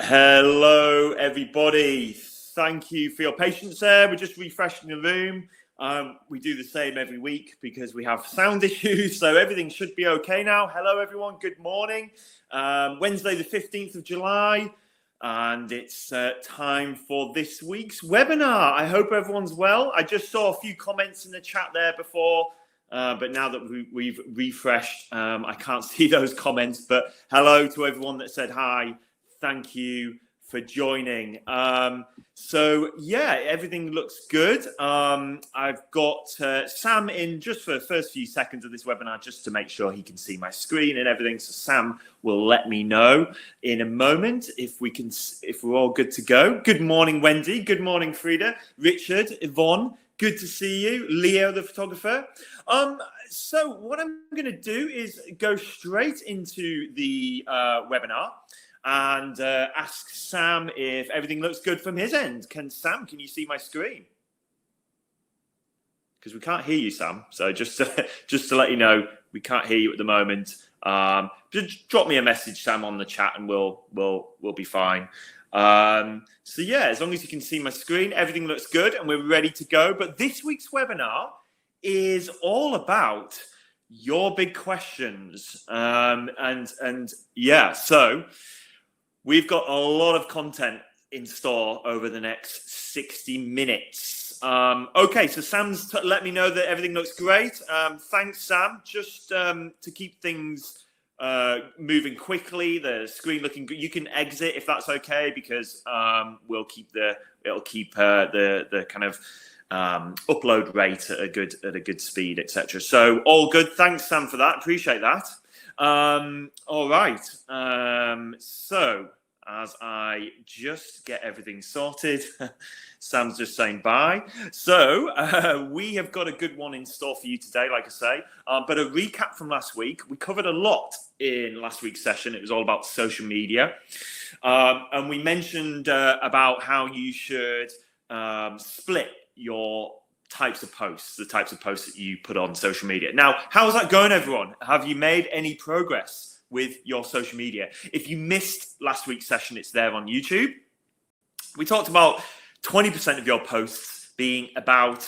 Hello, everybody. Thank you for your patience there. We're just refreshing the room. We do the same every week because we have sound issues, so everything should be okay now. Hello, everyone. Good morning. Wednesday, the 15th of July, and it's time for this week's webinar. I hope everyone's well. I just saw a few comments in the chat there before, but now that we've refreshed, I can't see those comments. But hello to everyone that said hi. Thank you for joining. So yeah, everything looks good. I've got Sam in just for the first few seconds of this webinar, just to make sure he can see my screen and everything. So Sam will let me know in a moment if we're all good to go. Good morning, Wendy. Good morning, Frida, Richard, Yvonne. Good to see you, Leo, the photographer. So what I'm going to do is go straight into the webinar and ask Sam if everything looks good from his end. Sam, can you see my screen? Because we can't hear you, Sam. So just to let you know, we can't hear you at the moment. Just drop me a message, Sam, on the chat, and we'll be fine. So yeah, as long as you can see my screen, everything looks good, and we're ready to go. But this week's webinar is all about your big questions, and yeah, so we've got a lot of content in store over the next 60 minutes. Okay, so Sam's let me know that everything looks great. Thanks, Sam. Just to keep things moving quickly, the screen looking good. You can exit if that's okay, because it'll keep the kind of upload rate at a good speed, etc. So all good. Thanks, Sam, for that. Appreciate that. All right. So as I just get everything sorted, Sam's just saying bye. So we have got a good one in store for you today, like I say. But a recap from last week. We covered a lot in last week's session. It was all about social media. And we mentioned about how you should split your types of posts, the types of posts that you put on social media. Now, how's that going, everyone? Have you made any progress with your social media? If you missed last week's session, it's there on YouTube. We talked about 20% of your posts being about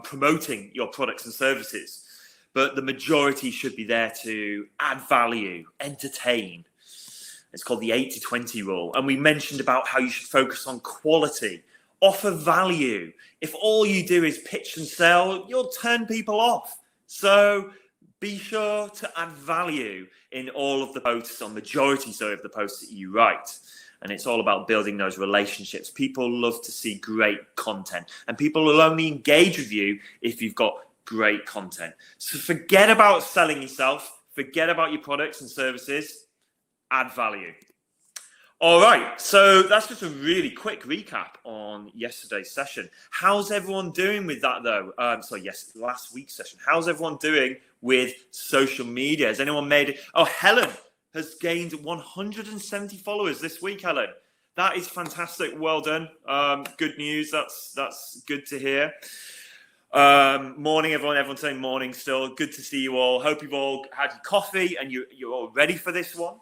promoting your products and services, but the majority should be there to add value, entertain. It's called the 80-20 rule. And we mentioned about how you should focus on quality, offer value. If all you do is pitch and sell, you'll turn people off. So be sure to add value in all of the posts, or majority of the posts that you write. And it's all about building those relationships. People love to see great content, and people will only engage with you if you've got great content. So forget about selling yourself, forget about your products and services, add value. All right, so that's just a really quick recap on yesterday's session. How's everyone doing with that, though? Last week's session. How's everyone doing with social media? Has anyone made it? Oh, Helen has gained 170 followers this week, Helen. That is fantastic. Well done. Good news. That's good to hear. Morning, everyone. Everyone's saying morning still. Good to see you all. Hope you've all had your coffee and you're all ready for this one.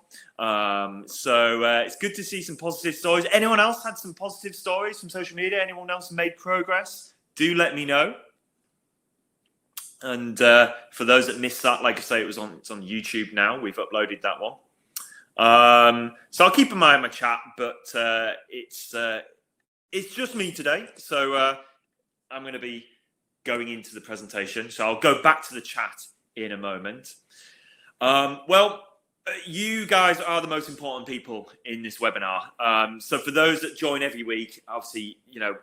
So it's good to see some positive stories. Anyone else had some positive stories from social media? Anyone else made progress? Do let me know. And for those that missed that, like I say, it's on YouTube now. We've uploaded that one. So I'll keep an eye on my chat, but it's just me today. So I'm going to be going into the presentation. So I'll go back to the chat in a moment. You guys are the most important people in this webinar. So for those that join every week, obviously,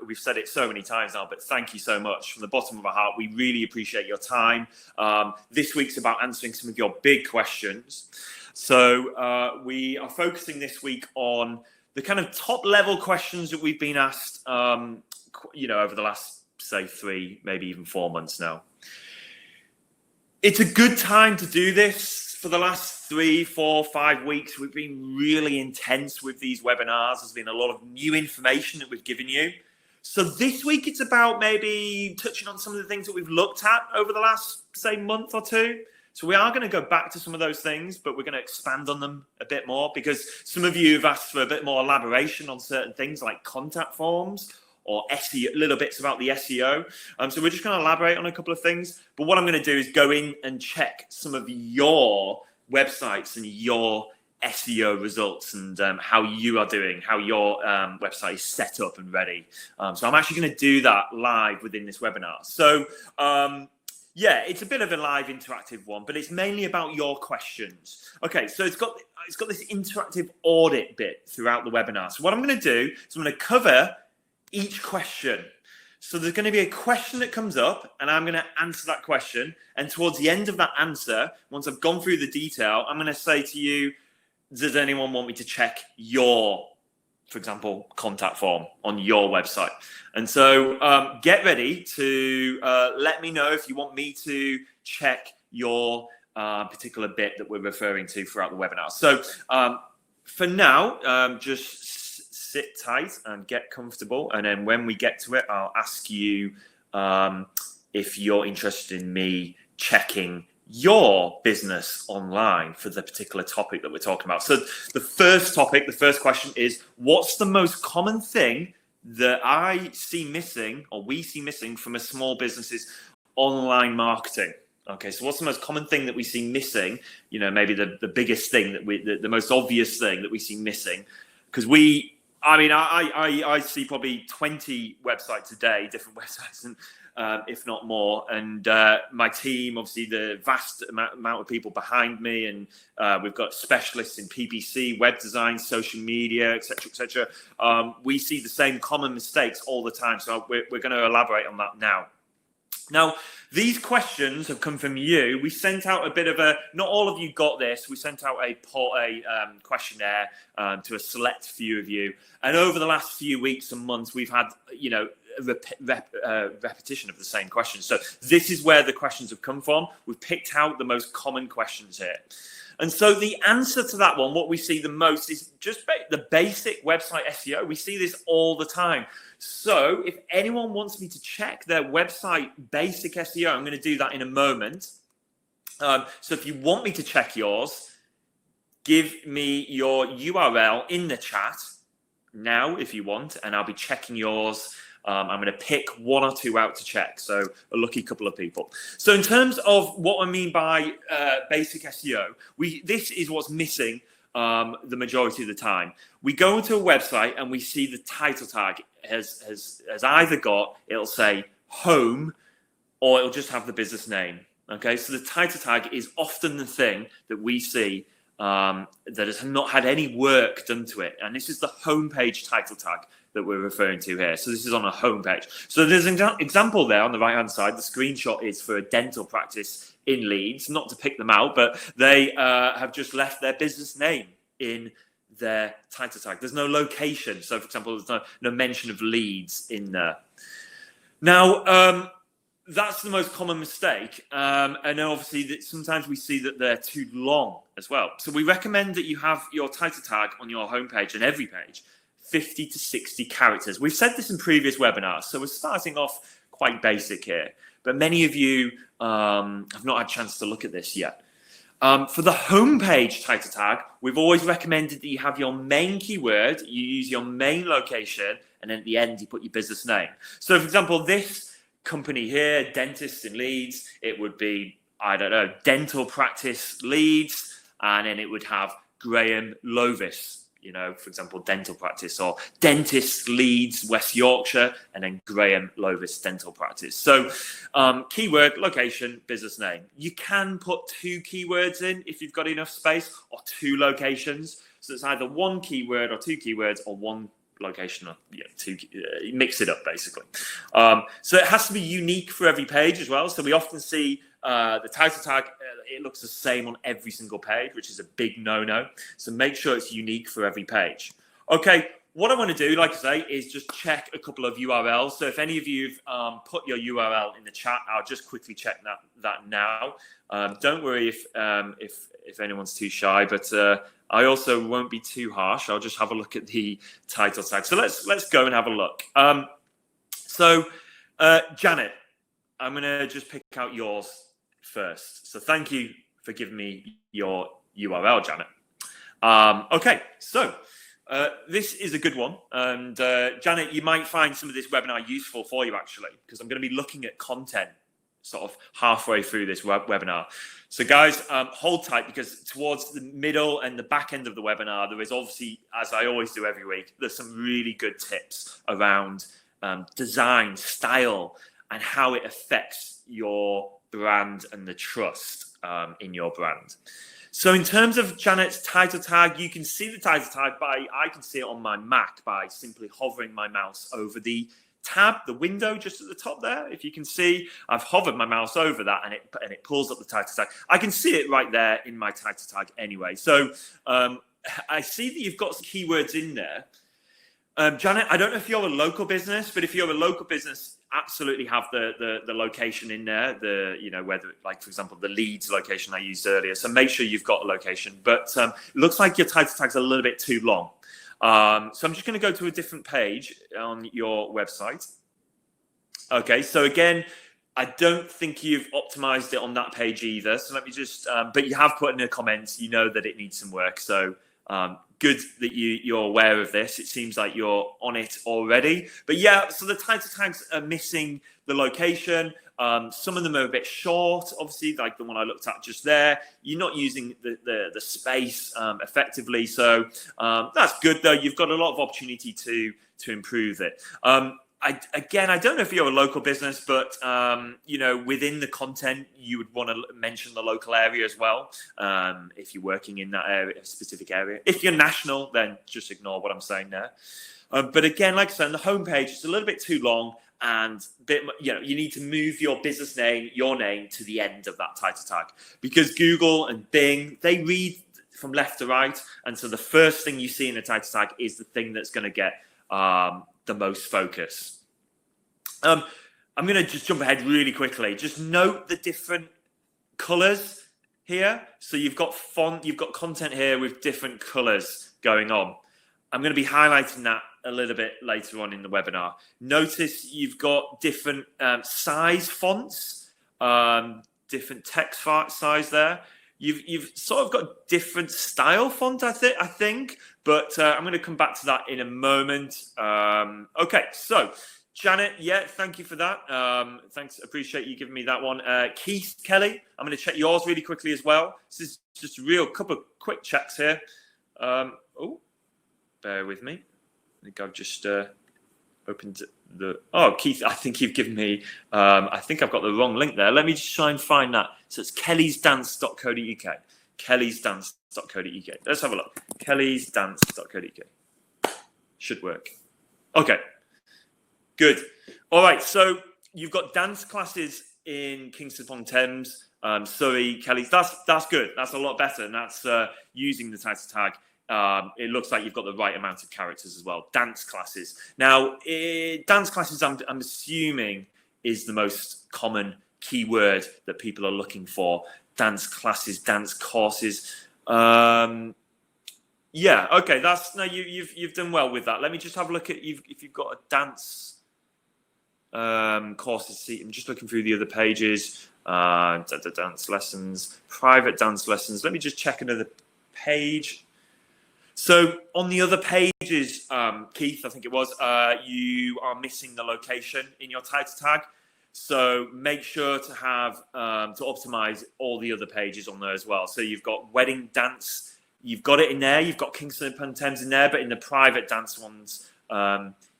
we've said it so many times now, but thank you so much from the bottom of our heart. We really appreciate your time. This week's about answering some of your big questions. So we are focusing this week on the kind of top level questions that we've been asked, over the last, say, 3, maybe even 4 months now. It's a good time to do this. For the last 3, 4, 5 weeks, we've been really intense with these webinars. There's been a lot of new information that we've given you. So this week, it's about maybe touching on some of the things that we've looked at over the last, say, month or two. So we are going to go back to some of those things, but we're going to expand on them a bit more because some of you have asked for a bit more elaboration on certain things like contact forms or SEO, little bits about the SEO. So we're just going to elaborate on a couple of things. But what I'm going to do is go in and check some of your websites and your SEO results and how you are doing, how your website is set up and ready. So I'm actually going to do that live within this webinar. So yeah, it's a bit of a live interactive one, but it's mainly about your questions. Okay, so it's got this interactive audit bit throughout the webinar. So what I'm going to do is I'm going to cover each question. So there's going to be a question that comes up and I'm going to answer that question. And towards the end of that answer, once I've gone through the detail, I'm going to say to you, does anyone want me to check your, for example, contact form on your website? And so get ready to let me know if you want me to check your particular bit that we're referring to throughout the webinar. So for now, just sit tight and get comfortable. And then when we get to it, I'll ask you if you're interested in me checking your business online for the particular topic that we're talking about. So the first topic, the first question is, what's the most common thing that I see missing or we see missing from a small business's online marketing? Okay, so what's the most common thing that we see missing? You know, maybe the biggest thing that the most obvious thing that we see missing, because I see probably 20 websites a day, different websites, and if not more. And my team, obviously, the vast amount of people behind me, and we've got specialists in PPC, web design, social media, etc., etc. We see the same common mistakes all the time. So we're going to elaborate on that now. Now, these questions have come from you. We sent out a bit of a, not all of you got this, we sent out a questionnaire to a select few of you. And over the last few weeks and months, we've had, you know, repetition of the same questions. So this is where the questions have come from. We've picked out the most common questions here. And so the answer to that one, what we see the most is just the basic website SEO. We see this all the time. So if anyone wants me to check their website basic SEO, I'm going to do that in a moment. So if you want me to check yours, give me your URL in the chat now if you want, and I'll be checking yours. I'm going to pick one or two out to check, so a lucky couple of people. So in terms of what I mean by basic SEO, this is what's missing the majority of the time. We go into a website and we see the title tag has either got, it'll say home, or it'll just have the business name. Okay, so the title tag is often the thing that we see that has not had any work done to it. And this is the homepage title tag that we're referring to here. So this is on a homepage. So there's an example there on the right-hand side. The screenshot is for a dental practice in Leeds, not to pick them out, but they have just left their business name in their title tag. There's no location. So, for example, there's no mention of Leeds in there. Now, that's the most common mistake. And then obviously that sometimes we see that they're too long as well. So we recommend that you have your title tag on your homepage and every page 50 to 60 characters. We've said this in previous webinars, so we're starting off quite basic here. But many of you have not had a chance to look at this yet. For the homepage title tag, we've always recommended that you have your main keyword, you use your main location, and then at the end you put your business name. So for example, this company here, dentist in Leeds, it would be, I don't know, dental practice Leeds, and then it would have Graham Lovis, you know, for example, dental practice, or dentist Leeds, West Yorkshire, and then Graham Lovis dental practice. So keyword, location, business name. You can put two keywords in if you've got enough space, or two locations. So it's either one keyword or two keywords, or one location, or two, mix it up basically. So it has to be unique for every page as well. So we often see the title tag, it looks the same on every single page, which is a big no-no. So make sure it's unique for every page. Okay, what I want to do, like I say, is just check a couple of URLs. So if any of you've put your URL in the chat, I'll just quickly check that now. Don't worry if anyone's too shy, but I also won't be too harsh. I'll just have a look at the title tag. So let's go and have a look. Janet, I'm going to just pick out yours first. So thank you for giving me your URL, Janet. Okay, so this is a good one. And Janet, you might find some of this webinar useful for you, actually, because I'm going to be looking at content sort of halfway through this webinar. So guys, hold tight, because towards the middle and the back end of the webinar, there is obviously, as I always do every week, there's some really good tips around design, style, and how it affects your brand and the trust in your brand. So in terms of Janet's title tag, you can see the title tag I can see it on my Mac by simply hovering my mouse over the tab, the window just at the top there. If you can see, I've hovered my mouse over that and it pulls up the title tag. I can see it right there in my title tag anyway. So I see that you've got some keywords in there. Janet, I don't know if you're a local business, but if you're a local business, absolutely have the location in there. Whether, like, for example, the Leeds location I used earlier. So make sure you've got a location. But it looks like your title tag's a little bit too long. So I'm just going to go to a different page on your website. Okay, so again, I don't think you've optimized it on that page either. So let me just, but you have put in the comments, you know that it needs some work. So good that you're aware of this. It seems like you're on it already. But yeah, so the title tags are missing the location. Some of them are a bit short, obviously, like the one I looked at just there. You're not using the space effectively. So that's good, though. You've got a lot of opportunity to improve it. I don't know if you're a local business, but within the content, you would want to mention the local area as well. If you're working in that area, a specific area. If you're national, then just ignore what I'm saying there. But again, like I said, on the homepage, it's a little bit too long, and you need to move your business name, your name, to the end of that title tag, because Google and Bing, they read from left to right, and so the first thing you see in a title tag is the thing that's going to get the most focus. I'm going to just jump ahead really quickly. Just note the different colors here. So you've got font, you've got content here with different colors going on. I'm going to be highlighting that a little bit later on in the webinar. Notice you've got different size fonts, different text size there. You've sort of got different style font, I think, but I'm going to come back to that in a moment. Okay, so Janet, yeah, thank you for that. Thanks, appreciate you giving me that one. Keith Kelly, I'm going to check yours really quickly as well. This is just a real couple of quick checks here. Bear with me. I think I've just opened Keith, I think you've given me, I think I've got the wrong link there. Let me just try and find that. So it's kellysdance.co.uk. kellysdance.co.uk. Let's have a look. kellysdance.co.uk. Should work. Okay. Good. All right. So you've got dance classes in Kingston upon Thames, Surrey, Kelly's. That's good. That's a lot better. And that's using the title tag. It looks like you've got the right amount of characters as well. Dance classes. Now, dance classes, I'm assuming, is the most common keyword that people are looking for. Dance classes, dance courses. Yeah. Okay. You've done well with that. Let me just have a look at if you've got a dance courses. See, I'm just looking through the other pages. Dance lessons, private dance lessons. Let me just check another page. So on the other pages, Keith, I think it was, you are missing the location in your title tag. So make sure to have to optimize all the other pages on there as well. So you've got wedding dance, you've got it in there. You've got Kingston upon Thames in there, but in the private dance ones,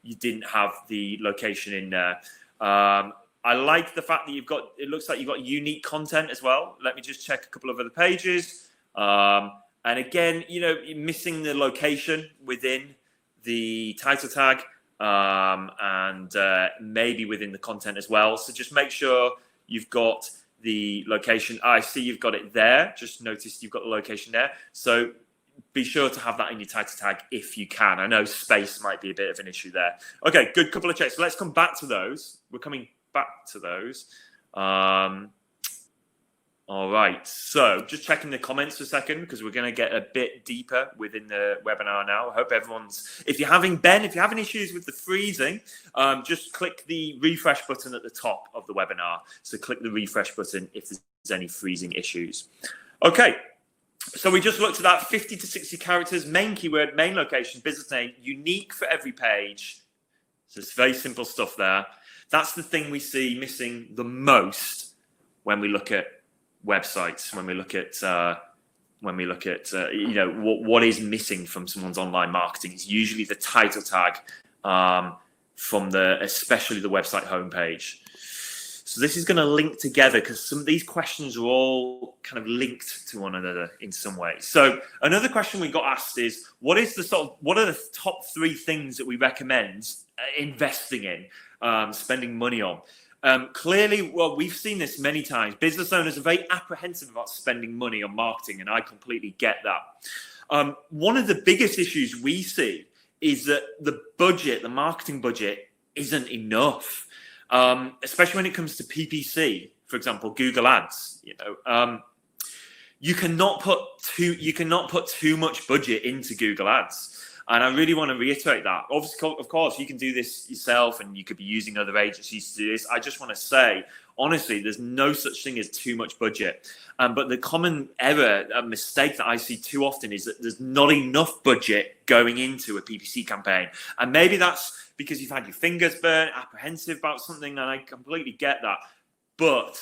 you didn't have the location in there. I like the fact that it looks like you've got unique content as well. Let me just check a couple of other pages. And again, you're missing the location within the title tag and maybe within the content as well. So just make sure you've got the location. I see you've got it there. Just noticed you've got the location there. So be sure to have that in your title tag if you can. I know space might be a bit of an issue there. Okay, good couple of checks. So let's come back to those. We're coming back to those. All right, so just checking the comments for a second because we're going to get a bit deeper within the webinar now. I hope if you're having issues with the freezing, just click the refresh button at the top of the webinar. So click the refresh button if there's any freezing issues. Okay. So we just looked at that 50 to 60 characters, main keyword, main location, business name, unique for every page. So it's very simple stuff there. That's the thing we see missing the most when we look at websites, when we look at what is missing from someone's online marketing. It's usually the title tag from especially the website homepage. So this is going to link together because some of these questions are all kind of linked to one another in some way. So another question we got asked is, what are the top 3 things that we recommend investing in, spending money on? Clearly, well, we've seen this many times. Business owners are very apprehensive about spending money on marketing, and I completely get that. One of the biggest issues we see is that the marketing budget isn't enough. Especially when it comes to PPC, for example, Google Ads. You cannot put too much budget into Google Ads, and I really want to reiterate that. Obviously, of course, you can do this yourself, and you could be using other agencies to do this. I just want to say, honestly, there's no such thing as too much budget. But the common mistake that I see too often is that there's not enough budget going into a PPC campaign, and maybe that's because you've had your fingers burnt, apprehensive about something, and I completely get that. But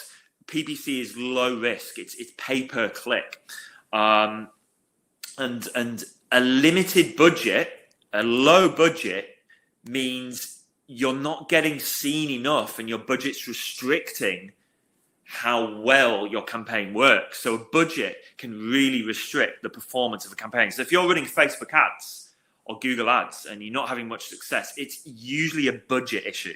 PPC is low risk; it's pay per click, and a limited budget, a low budget, means you're not getting seen enough, and your budget's restricting how well your campaign works. So a budget can really restrict the performance of a campaign. So if you're running Facebook ads or Google Ads and you're not having much success, it's usually a budget issue.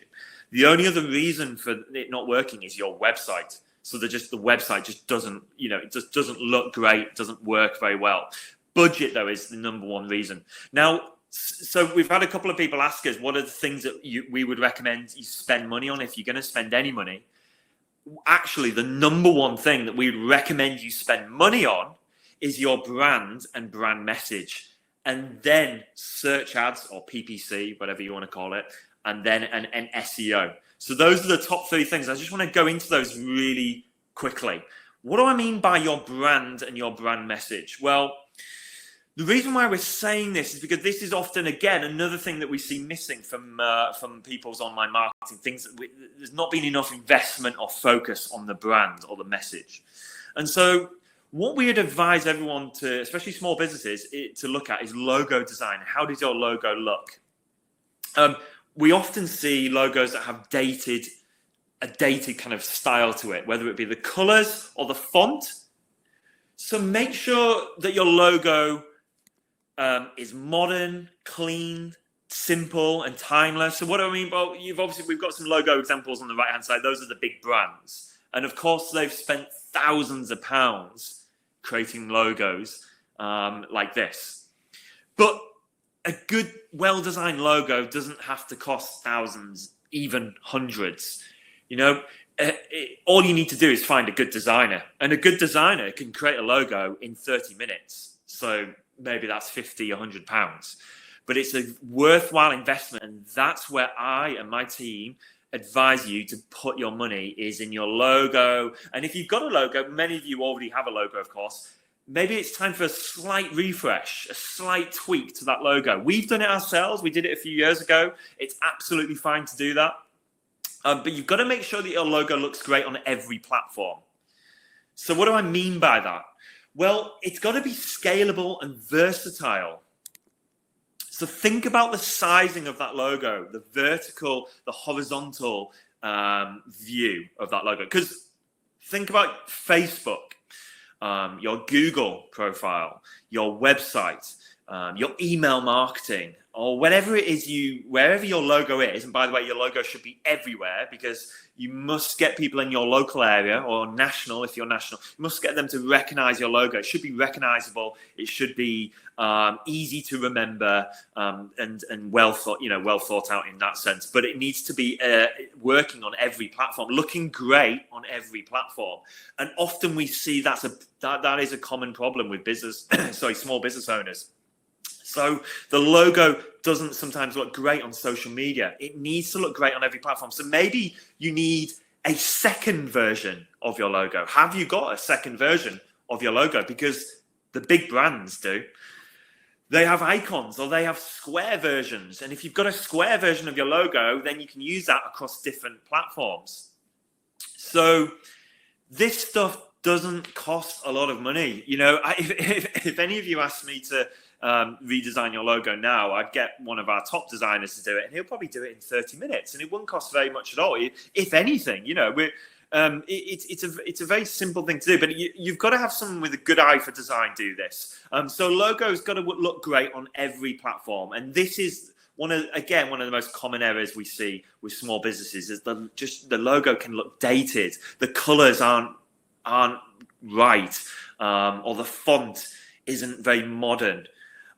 The only other reason for it not working is your website. So the website just doesn't, it just doesn't look great, doesn't work very well. Budget, though, is the number one reason. Now, so we've had a couple of people ask us, what are the things that we would recommend you spend money on if you're going to spend any money? Actually, the number one thing that we would recommend you spend money on is your brand and brand message. And then search ads or PPC, whatever you want to call it, and then an SEO. So those are the top 3 things. I just want to go into those really quickly. What do I mean by your brand and your brand message? Well, the reason why we're saying this is because this is often, again, another thing that we see missing from people's online marketing. There's not been enough investment or focus on the brand or the message. And so what we would advise everyone to, especially small businesses, to look at is logo design. How does your logo look? We often see logos that have a dated kind of style to it, whether it be the colors or the font. So make sure that your logo is modern, clean, simple, and timeless. So what do I mean? Well, we've got some logo examples on the right-hand side. Those are the big brands. And of course, they've spent thousands of pounds creating logos like this. But a good, well-designed logo doesn't have to cost thousands, even hundreds. All you need to do is find a good designer. And a good designer can create a logo in 30 minutes. So maybe that's 50, 100 pounds. But it's a worthwhile investment. And that's where I and my team advise you to put your money, is in your logo. And if you've got a logo, many of you already have a logo, of course, maybe it's time for a slight refresh, a slight tweak to that logo. We've done it ourselves. We did it a few years ago. It's absolutely fine to do that. But you've got to make sure that your logo looks great on every platform. So what do I mean by that? Well, it's got to be scalable and versatile. So think about the sizing of that logo, the vertical, the horizontal view of that logo. Because think about Facebook, your Google profile, your website, your email marketing, or whatever it is wherever your logo is. And by the way, your logo should be everywhere, because you must get people in your local area, or national, if you're national, you must get them to recognize your logo. It should be recognizable. It should be easy to remember, and well thought out in that sense. But it needs to be working on every platform, looking great on every platform. And often we see that is a common problem with small business owners. So the logo doesn't sometimes look great on social media. It needs to look great on every platform. So maybe you need a second version of your logo. Have you got a second version of your logo, because the big brands do. They have icons or they have square versions. And if you've got a square version of your logo, then you can use that across different platforms. So this stuff doesn't cost a lot of money. If any of you asked me to redesign your logo now, I'd get one of our top designers to do it, and he'll probably do it in 30 minutes, and it wouldn't cost very much at all. If anything, it's a very simple thing to do, but you've got to have someone with a good eye for design do this. So logo's got to look great on every platform, and this is one of the most common errors we see with small businesses is the logo can look dated, the colors aren't right, or the font isn't very modern.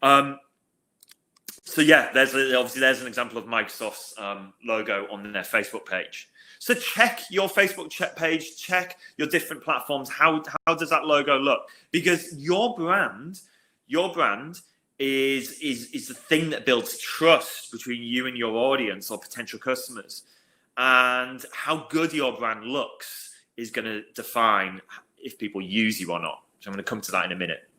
So yeah, there's an example of Microsoft's logo on their Facebook page. So check your Facebook page, check your different platforms. How does that logo look? Because your brand is the thing that builds trust between you and your audience or potential customers. And how good your brand looks is going to define if people use you or not. So I'm going to come to that in a minute.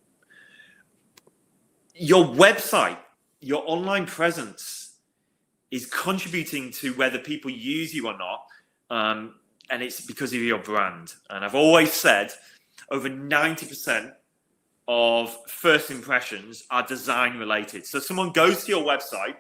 Your website, your online presence is contributing to whether people use you or not. And it's because of your brand. And I've always said over 90% of first impressions are design related. So someone goes to your website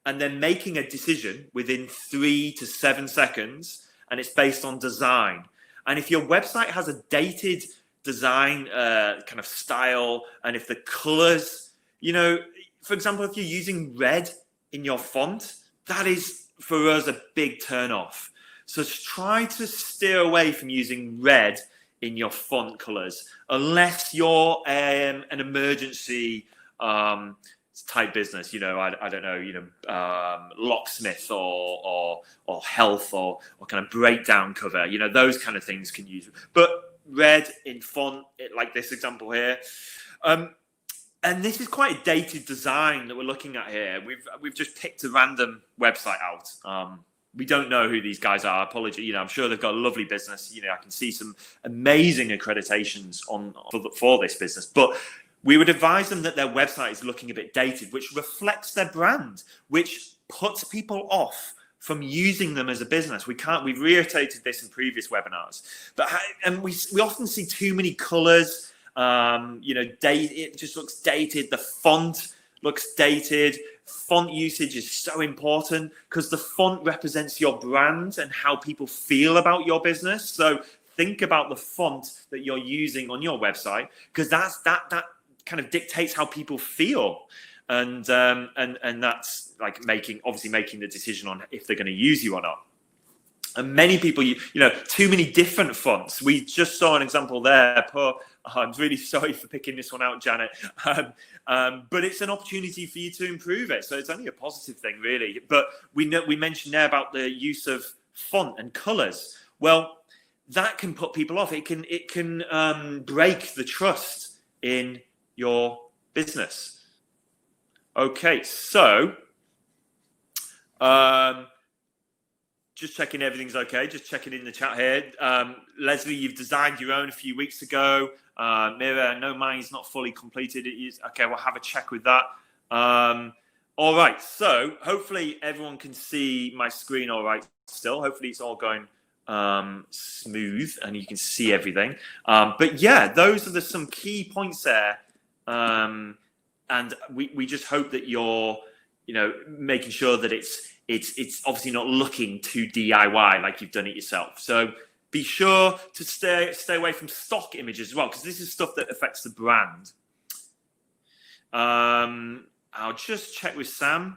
and they're making a decision within 3 to 7 seconds, and it's based on design. And if your website has a dated design kind of style, and if the colors, for example, if you're using red in your font, that is for us a big turn off. So try to steer away from using red in your font colors, unless you're an emergency type business. I don't know, locksmith or health or kind of breakdown cover. Those kind of things can use. But red in font, like this example here. And this is quite a dated design that we're looking at here. We've just picked a random website out. We don't know who these guys are. Apology, I'm sure they've got a lovely business. I can see some amazing accreditations for this business. But we would advise them that their website is looking a bit dated, which reflects their brand, which puts people off from using them as a business. We've reiterated this in previous webinars, and we often see too many colors. It just looks dated. The font looks dated. Font usage is so important because the font represents your brand and how people feel about your business. So think about the font that you're using on your website, because that kind of dictates how people feel, and that's like making the decision on if they're going to use you or not. And many people, too many different fonts. We just saw an example there. I'm really sorry for picking this one out, Janet. But it's an opportunity for you to improve it. So it's only a positive thing, really. But we mentioned there about the use of font and colors. Well, that can put people off. It can break the trust in your business. Okay, so just checking everything's okay. Just checking in the chat here. Leslie, you've designed your own a few weeks ago. Mira, no, mine's not fully completed. It is okay. We'll have a check with that. All right. So hopefully everyone can see my screen all right still. Hopefully it's all going smooth and you can see everything. But yeah, those are some key points there. And we just hope that you're, making sure that it's obviously not looking too DIY like you've done it yourself. So be sure to stay away from stock images as well, because this is stuff that affects the brand. I'll just check with Sam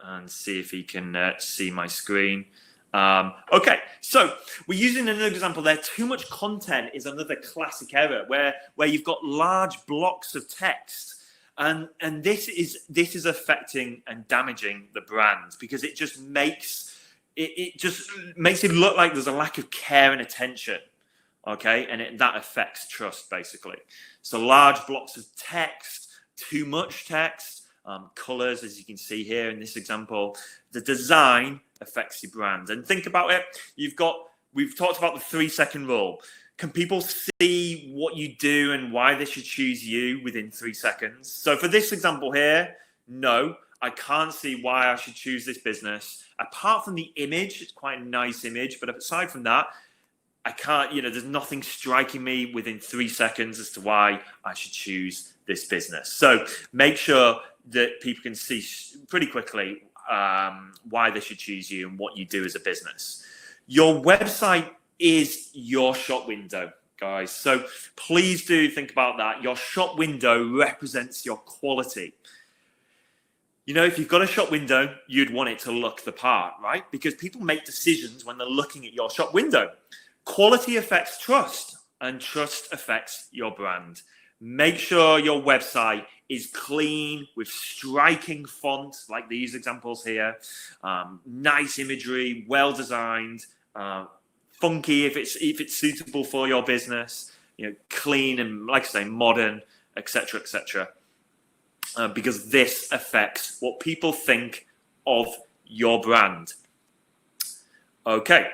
and see if he can see my screen. Okay, so we're using another example there. Too much content is another classic error where you've got large blocks of text. And this is affecting and damaging the brand, because it just makes it look like there's a lack of care and attention. Okay, and that affects trust basically. So large blocks of text, too much text, colors, as you can see here in this example. The design affects your brand. And think about it. We've talked about the 3-second rule. Can people see what you do and why they should choose you within 3 seconds? So for this example here, no, I can't see why I should choose this business. Apart from the image, it's quite a nice image, but aside from that, I can't, there's nothing striking me within 3 seconds as to why I should choose this business. So make sure that people can see pretty quickly why they should choose you and what you do as a business. Your website is your shop window, guys. So please do think about that. Your shop window represents your quality. If you've got a shop window, you'd want it to look the part, right? Because people make decisions when they're looking at your shop window. Quality affects trust, and trust affects your brand. Make sure your website is clean with striking fonts like these examples here, nice imagery, well designed, funky if it's suitable for your business, clean and, like I say, modern, etc., etc. Because this affects what people think of your brand. Okay.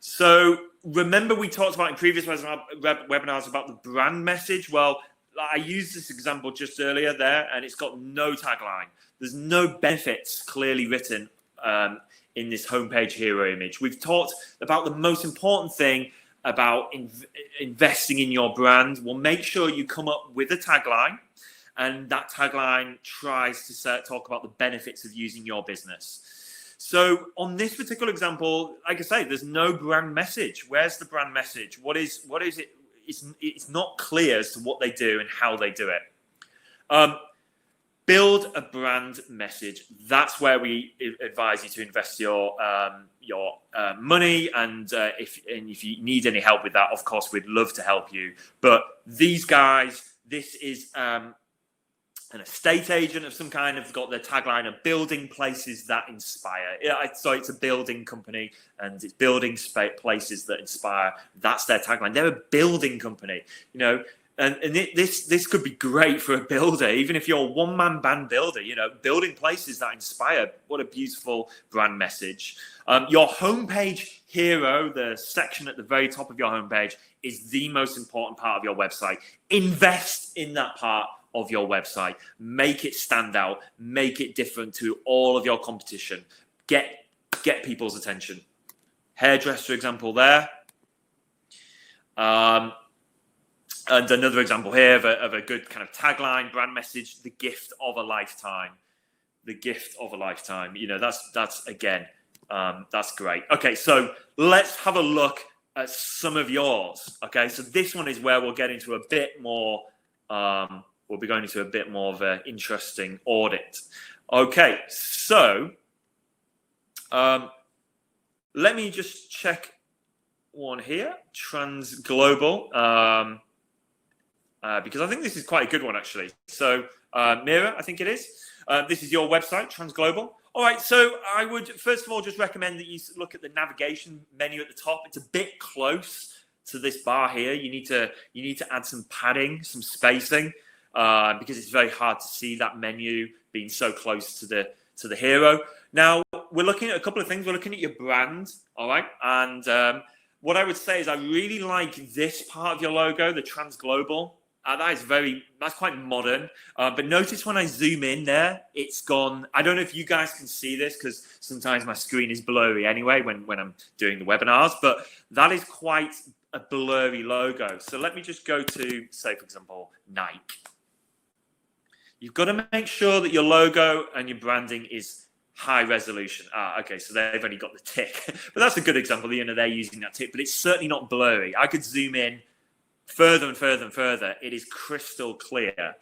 So remember we talked about in previous webinars about the brand message? Well, I used this example just earlier there, and it's got no tagline. There's no benefits clearly written in this homepage hero image. We've talked about the most important thing about investing in your brand. Well, make sure you come up with a tagline, and that tagline tries to talk about the benefits of using your business. So on this particular example, like I say, there's no brand message. Where's the brand message? What is it? It's not clear as to what they do and how they do it. Build a brand message. That's where we advise you to invest your money. And if you need any help with that, of course, we'd love to help you. But these guys, this is an estate agent of some kind, have got their tagline of building places that inspire. So it's a building company, and it's building places that inspire. That's their tagline. They're a building company, and this could be great for a builder, even if you're a one-man band builder, building places that inspire. What a beautiful brand message. Your homepage hero, the section at the very top of your homepage, is the most important part of your website. Invest in that part of your website. Make it stand out. Make it different to all of your competition. Get people's attention. Hairdresser example there. And another example here of a good kind of tagline, brand message, the gift of a lifetime. The gift of a lifetime. That's again, that's great. Okay, so let's have a look at some of yours. Okay, so this one is where we'll get into a bit more, we'll be going into a bit more of an interesting audit. Okay, so let me just check one here, Trans Global, because I think this is quite a good one actually. So Mira, I think it is. This is your website, Trans Global. All right, so I would first of all just recommend that you look at the navigation menu at the top. It's a bit close to this bar here. You need to add some padding, some spacing, because it's very hard to see that menu being so close to the hero. Now we're looking at a couple of things. We're looking at your brand, all right, and what I would say is I really like this part of your logo, the Trans Global. That's quite modern. But notice when I zoom in there, it's gone. I don't know if you guys can see this because sometimes my screen is blurry anyway when I'm doing the webinars, but that is quite a blurry logo. So let me just go to, say, for example, Nike. You've got to make sure that your logo and your branding is high resolution. Okay, so they've only got the tick. But that's a good example. They're using that tick, but it's certainly not blurry. I could zoom in further and further and further. It is crystal clear.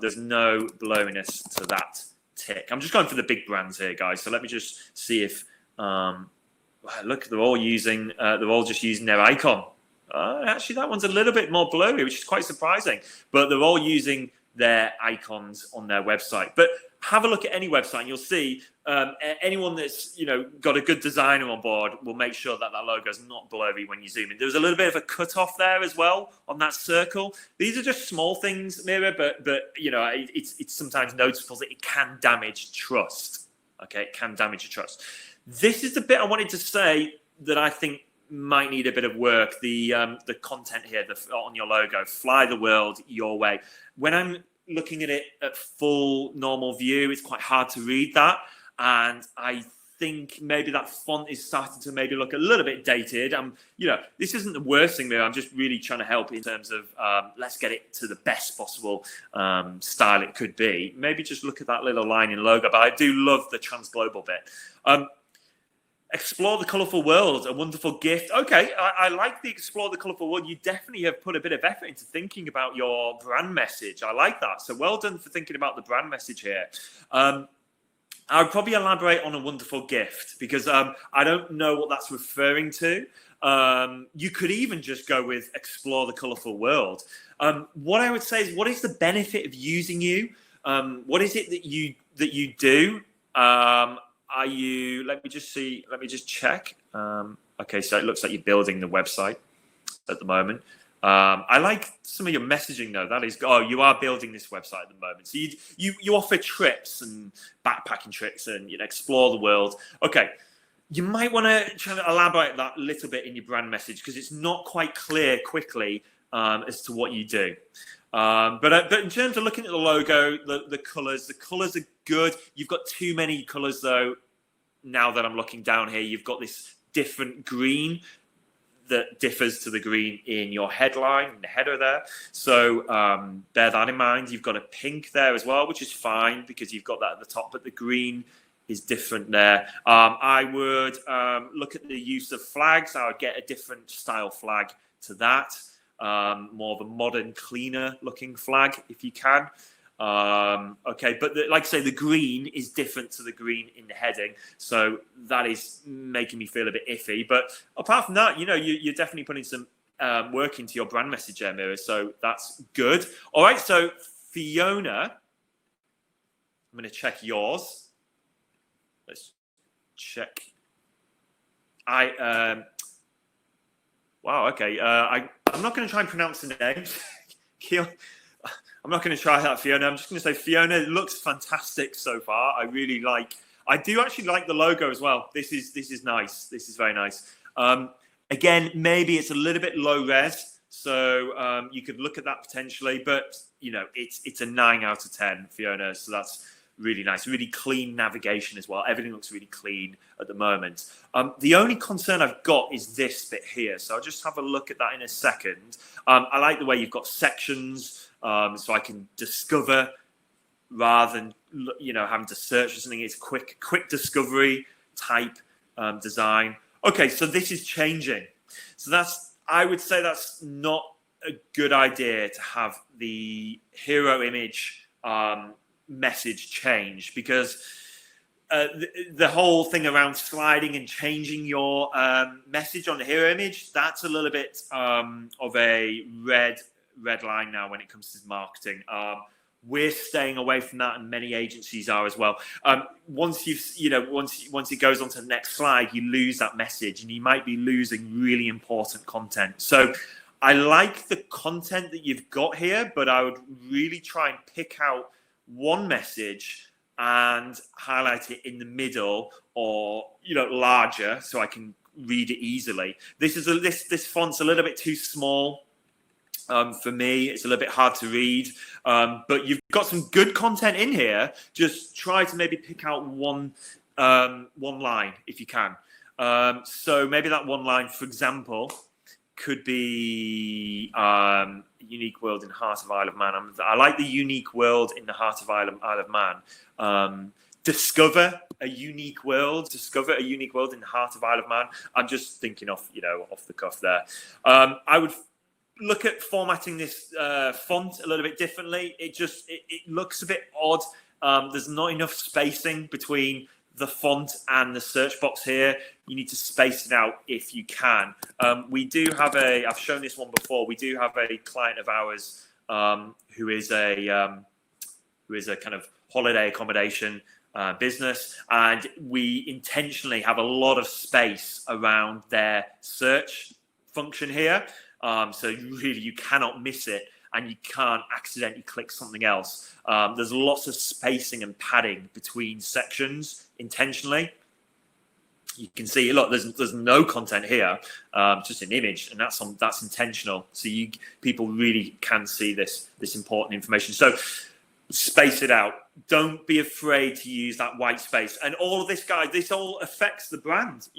There's no blurriness to that tick. I'm just going for the big brands here, guys. So let me just see if look, they're all just using their icon. Actually, that one's a little bit more blurry, which is quite surprising. But they're all using their icons on their website. But have a look at any website and you'll see anyone that's got a good designer on board will make sure that logo is not blurry when you zoom in. There's a little bit of a cutoff there as well on that circle. These are just small things, Mira, but it's sometimes noticeable that it can damage trust. Okay, it can damage your trust. This is the bit I wanted to say that I think might need a bit of work. The content here on your logo, fly the world your way. When I'm looking at it at full normal view, it's quite hard to read that. And I think maybe that font is starting to maybe look a little bit dated. This isn't the worst thing there. I'm just really trying to help in terms of let's get it to the best possible style it could be. Maybe just look at that little line in logo. But I do love the transglobal bit. Explore the colourful world, a wonderful gift. Okay, I like the explore the colourful world. You definitely have put a bit of effort into thinking about your brand message. I like that. So well done for thinking about the brand message here. I would probably elaborate on a wonderful gift because I don't know what that's referring to. You could even just go with explore the colourful world. What I would say is, what is the benefit of using you? What is it that you do? Are you? Let me just see. Let me just check. Okay, so it looks like you're building the website at the moment. I like some of your messaging though. That is, you are building this website at the moment. So you offer trips and backpacking trips and explore the world. Okay, you might want to try to elaborate that a little bit in your brand message because it's not quite clear quickly as to what you do. But in terms of looking at the logo, the colours are good. You've got too many colours though. Now that I'm looking down here, you've got this different green that differs to the green in your headline, in the header there. So bear that in mind. You've got a pink there as well, which is fine because you've got that at the top, but the green is different there. I would look at the use of flags. I would get a different style flag to that. More of a modern, cleaner looking flag if you can. Okay, but like I say, the green is different to the green in the heading, so that is making me feel a bit iffy. But apart from that, you're definitely putting some work into your brand message there, Mira, so that's good. All right, so Fiona, I'm going to check yours. Let's check. Wow, okay. I'm not going to try and pronounce the name. I'm not going to try that, Fiona. I'm just going to say Fiona looks fantastic so far. I do actually like the logo as well. This is nice. This is very nice. Again, maybe it's a little bit low res, so you could look at that potentially. But it's a 9 out of 10, Fiona. So that's really nice. Really clean navigation as well. Everything looks really clean at the moment. The only concern I've got is this bit here. So I'll just have a look at that in a second. I like the way you've got sections. So I can discover rather than having to search for something. It's quick discovery type design. Okay, so this is changing. So I would say that's not a good idea to have the hero image message change because the whole thing around sliding and changing your message on the hero image, that's a little bit of a red line now when it comes to marketing. We're staying away from that, and many agencies are as well. Once it goes on to the next slide, you lose that message, and you might be losing really important content. So I like the content that you've got here, but I would really try and pick out one message and highlight it in the middle or larger so I can read it easily. This font's a little bit too small. For me, it's a little bit hard to read, but you've got some good content in here. Just try to maybe pick out one line if you can. So maybe that one line, for example, could be unique world in the heart of Isle of Man. I like the unique world in the heart of Isle of Man. Discover a unique world in the heart of Isle of Man. I'm just thinking off the cuff there. I would look at formatting this font a little bit differently. It looks a bit odd. There's not enough spacing between the font and the search box here. You need to space it out if you can. We do have I've shown this one before. We do have a client of ours who is a kind of holiday accommodation business, and we intentionally have a lot of space around their search function here. So really, you cannot miss it, and you can't accidentally click something else. There's lots of spacing and padding between sections intentionally. you can see, look, there's no content here, just an image, and that's intentional. So people really can see this important information. So space it out. Don't be afraid to use that white space. And all of this, guys, this all affects the brand.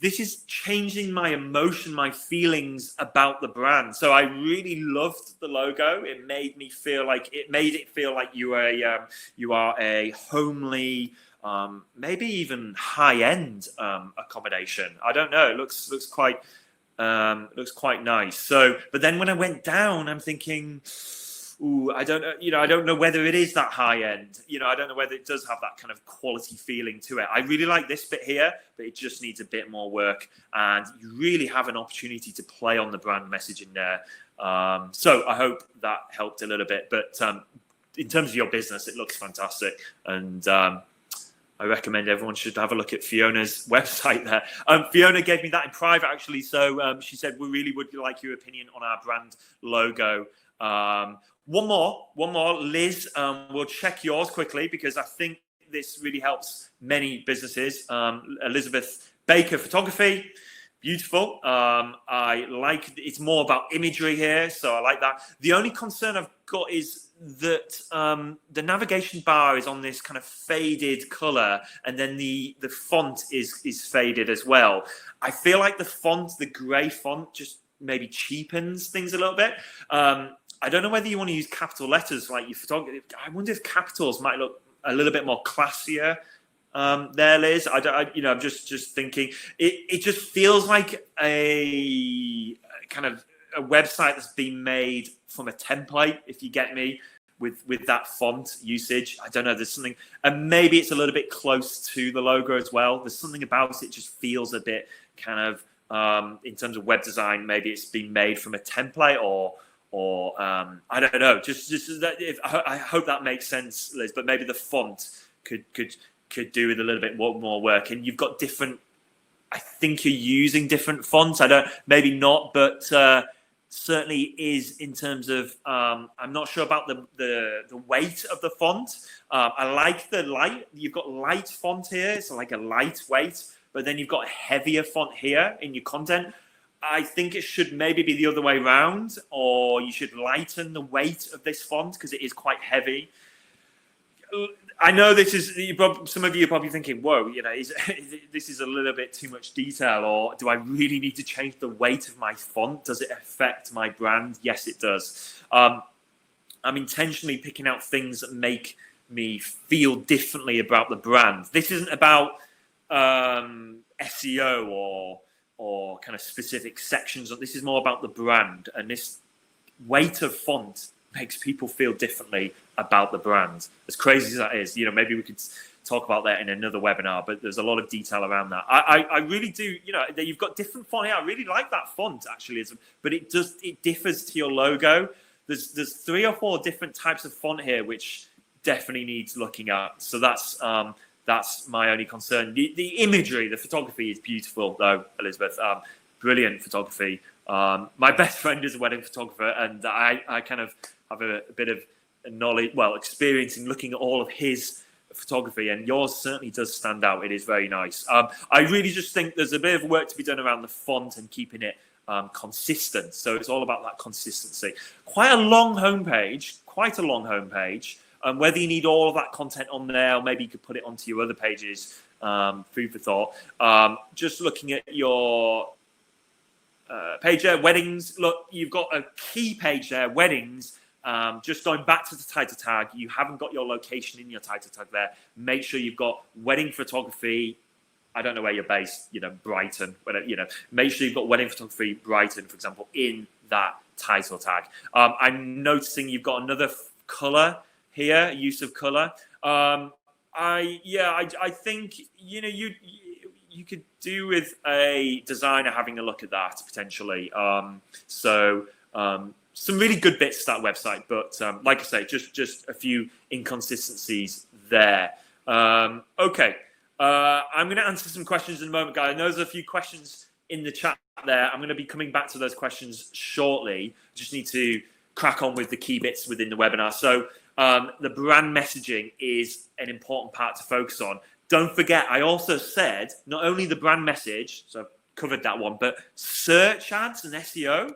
This is changing my emotion, my feelings about the brand. So I really loved the logo. It made it feel like you are a homely, maybe even high-end accommodation. I don't know. It looks quite nice. So, but then when I went down, I'm thinking, ooh, I don't know. I don't know whether it is that high end. I don't know whether it does have that kind of quality feeling to it. I really like this bit here, but it just needs a bit more work. And you really have an opportunity to play on the brand messaging there. So I hope that helped a little bit. But in terms of your business, it looks fantastic. And I recommend everyone should have a look at Fiona's website there. Fiona gave me that in private, actually. So she said, we really would like your opinion on our brand logo. One more, Liz. We'll check yours quickly because I think this really helps many businesses. Elizabeth Baker Photography, beautiful. I like it's more about imagery here, so I like that. The only concern I've got is that the navigation bar is on this kind of faded color, and then the font is faded as well. I feel like the gray font, just maybe cheapens things a little bit. I don't know whether you want to use capital letters like your photography. I wonder if capitals might look a little bit more classier there, Liz. I'm just thinking. It just feels like a kind of a website that's been made from a template, if you get me, with that font usage. I don't know. There's something, and maybe it's a little bit close to the logo as well. There's something about it just feels a bit kind of in terms of web design. Maybe it's been made from a template or I don't know. Just that. I hope that makes sense, Liz. But maybe the font could do with a little bit more work. And you've got different. I think you're using different fonts. Maybe not, but certainly is in terms of. I'm not sure about the weight of the font. I like the light. You've got light font here, so like a lightweight. But then you've got a heavier font here in your content. I think it should maybe be the other way around, or you should lighten the weight of this font because it is quite heavy. I know this is some of you are probably thinking, "Whoa, this is a little bit too much detail," or do I really need to change the weight of my font? Does it affect my brand? Yes, it does. I'm intentionally picking out things that make me feel differently about the brand. This isn't about SEO or kind of specific sections. This is more about the brand, and this weight of font makes people feel differently about the brand. As crazy as that is, maybe we could talk about that in another webinar, but there's a lot of detail around that. I really do, you've got different font here. I really like that font actually, but it differs to your logo. There's 3 or 4 different types of font here, which definitely needs looking at. So that's my only concern. The imagery, the photography is beautiful, though, Elizabeth. Brilliant photography. My best friend is a wedding photographer, and I kind of have a bit of knowledge, experience in looking at all of his photography, and yours certainly does stand out. It is very nice. I really just think there's a bit of work to be done around the font and keeping it consistent. So it's all about that consistency. Quite a long homepage. Whether you need all of that content on there, or maybe you could put it onto your other pages, food for thought. Just looking at your page there, weddings. Look, you've got a key page there, weddings. Just going back to the title tag, you haven't got your location in your title tag there. Make sure you've got wedding photography. I don't know where you're based, Brighton, whatever, make sure you've got wedding photography Brighton, for example, in that title tag. I'm noticing you've got another color here, use of color. I think you could do with a designer having a look at that potentially. Some really good bits to that website, but like I say, just a few inconsistencies there. Okay, I'm going to answer some questions in a moment, guys. I know there's a few questions in the chat there. I'm going to be coming back to those questions shortly. Just need to crack on with the key bits within the webinar. So the brand messaging is an important part to focus on. don't forget, I also said not only the brand message, so I've covered that one, but search ads and SEO.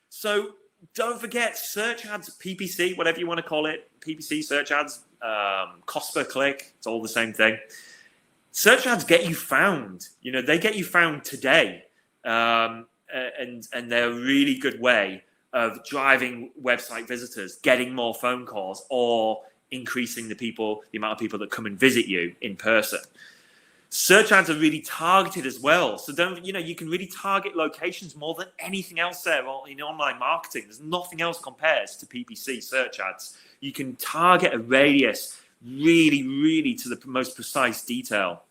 So don't forget search ads, PPC, whatever you want to call it, PPC, search ads, cost per click, it's all the same thing. Search ads get you found. They get you found today, and they're a really good way of driving website visitors, getting more phone calls, or increasing the amount of people that come and visit you in person. Search ads are really targeted as well. So you can really target locations more than anything else there in online marketing. There's nothing else compares to PPC search ads. You can target a radius really, really to the most precise detail.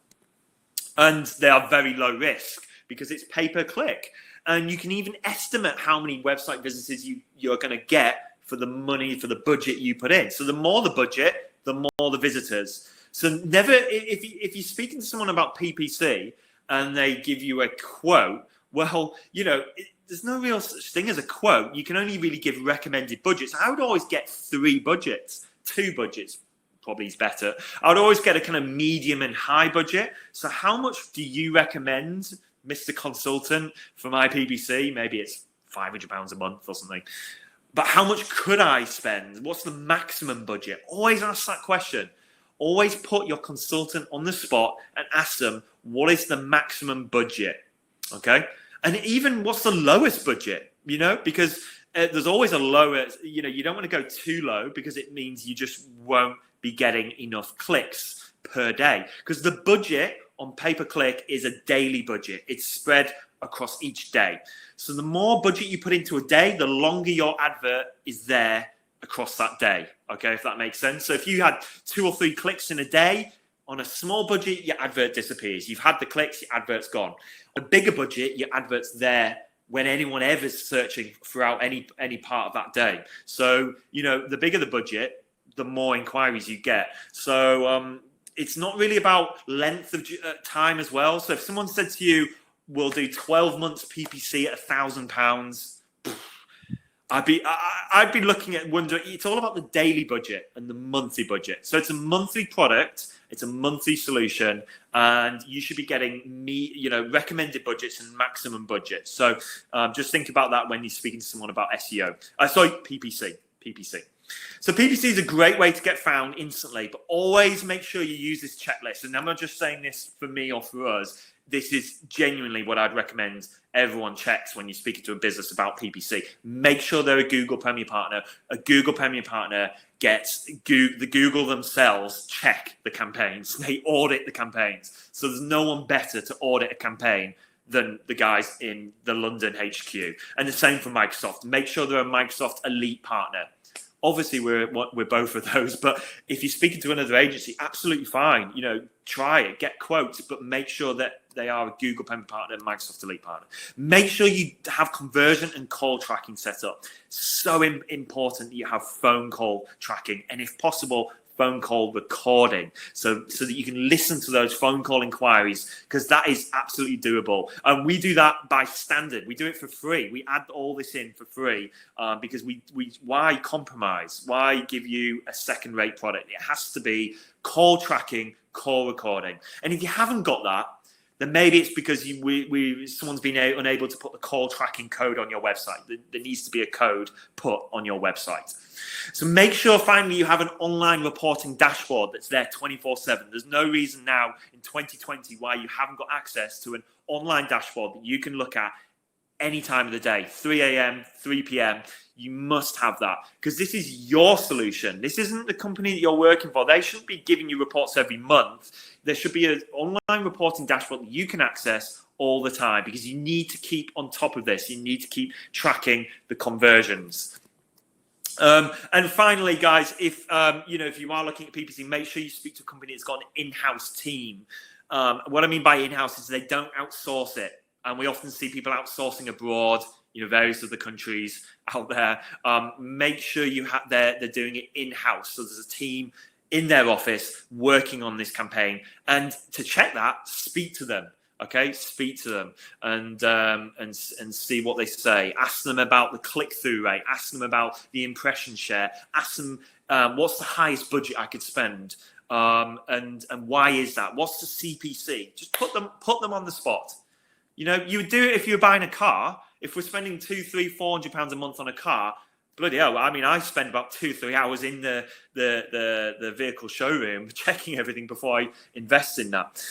And they are very low risk because it's pay-per-click. And you can even estimate how many website visitors you're going to get for the money, for the budget you put in. So the more the budget, the more the visitors. So never, if you're speaking to someone about PPC and they give you a quote, well, there's no real such thing as a quote. You can only really give recommended budgets. I would always get 3 budgets, 2 budgets. Probably is better. I would always get a kind of medium and high budget. So how much do you recommend, Mr. Consultant, for my PPC? Maybe it's £500 a month or something. But how much could I spend? What's the maximum budget? Always ask that question. Always put your consultant on the spot and ask them, what is the maximum budget? Okay? And even what's the lowest budget? Because there's always a lower, you don't want to go too low because it means you just won't be getting enough clicks per day, because the budget on pay-per-click is a daily budget. It's spread across each day. So the more budget you put into a day, the longer your advert is there across that day. Okay, if that makes sense. So if you had 2 or 3 clicks in a day on a small budget, your advert disappears. You've had the clicks, your advert's gone. On a bigger budget, your advert's there when anyone ever is searching throughout any part of that day. So, the bigger the budget, the more inquiries you get. So it's not really about length of time as well. So if someone said to you, we'll do 12 months PPC at £1,000, I'd be looking at wondering, it's all about the daily budget and the monthly budget. So it's a monthly product, it's a monthly solution, and you should be getting recommended budgets and maximum budgets. So just think about that when you're speaking to someone about SEO. PPC. So PPC is a great way to get found instantly, but always make sure you use this checklist. And I'm not just saying this for me or for us. This is genuinely what I'd recommend everyone checks when you're speaking to a business about PPC. Make sure they're a Google Premier Partner. A Google Premier Partner gets the Google themselves check the campaigns. They audit the campaigns. So there's no one better to audit a campaign than the guys in the London HQ. And the same for Microsoft. Make sure they're a Microsoft Elite Partner. Obviously, we're both of those, but if you're speaking to another agency, absolutely fine. Try it, get quotes, but make sure that they are a Google Premier Partner and Microsoft Elite Partner. Make sure you have conversion and call tracking set up. So important that you have phone call tracking, and if possible, phone call recording, so that you can listen to those phone call inquiries, because that is absolutely doable. And we do that by standard. We do it for free. We add all this in for free because we why compromise? Why give you a second-rate product? It has to be call tracking, call recording. And if you haven't got that, then maybe it's because someone's been unable to put the call tracking code on your website. There needs to be a code put on your website. So make sure finally you have an online reporting dashboard that's there 24/7. There's no reason now in 2020 why you haven't got access to an online dashboard that you can look at any time of the day, 3 a.m., 3 p.m. You must have that, because this is your solution. This isn't the company that you're working for. They shouldn't be giving you reports every month. There should be an online reporting dashboard that you can access all the time, because you need to keep on top of this. You need to keep tracking the conversions. And finally, guys, if you are looking at PPC, make sure you speak to a company that's got an in-house team. What I mean by in-house is they don't outsource it. And we often see people outsourcing abroad, various other countries out there. Make sure they're doing it in-house. So there's a team in their office working on this campaign. And to check that, speak to them. Okay, speak to them and see what they say. Ask them about the click-through rate. Ask them about the impression share. Ask them what's the highest budget I could spend And why is that? What's the CPC? Just put them on the spot. You would do it if you were buying a car. If we're spending £200-400 a month on a car, bloody hell! I mean, I spend about 2-3 hours in the vehicle showroom checking everything before I invest in that.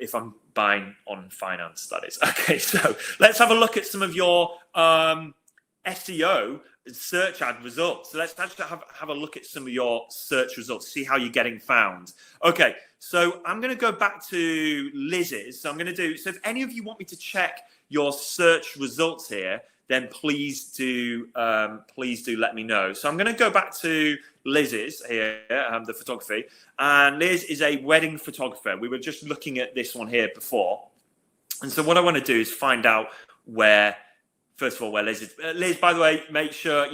If I'm buying on finance, that is. Okay, so let's have a look at some of your SEO search ad results. So let's actually have a look at some of your search results, see how you're getting found. Okay, so I'm going to go back to Liz's. So so if any of you want me to check your search results here, then please do let me know. So I'm going to go back to Liz's here, the photography. And Liz is a wedding photographer. We were just looking at this one here before. And so what I want to do is find out where Liz is. Liz, by the way, make sure,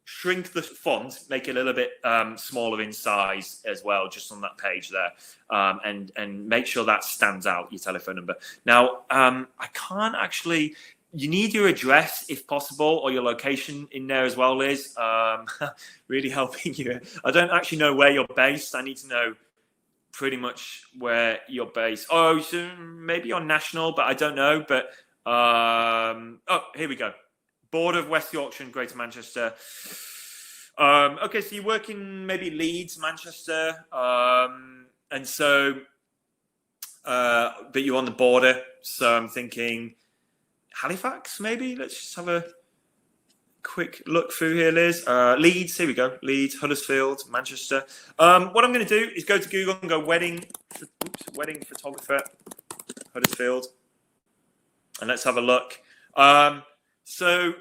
shrink the font, make it a little bit smaller in size as well, just on that page there. And make sure that stands out, your telephone number. Now, I can't actually... You need your address, if possible, or your location in there as well, Liz. Really helping you. I don't actually know where you're based. I need to know pretty much where you're based. Oh, so maybe on national, but I don't know. But here we go. Board of West Yorkshire and Greater Manchester. Okay, so you work in maybe Leeds, Manchester, and so, but you're on the border. So I'm thinking Halifax, maybe. Let's just have a quick look through here, Liz. Leeds, here we go. Leeds, Huddersfield, Manchester. What I'm going to do is go to Google and go wedding photographer, Huddersfield, and let's have a look. So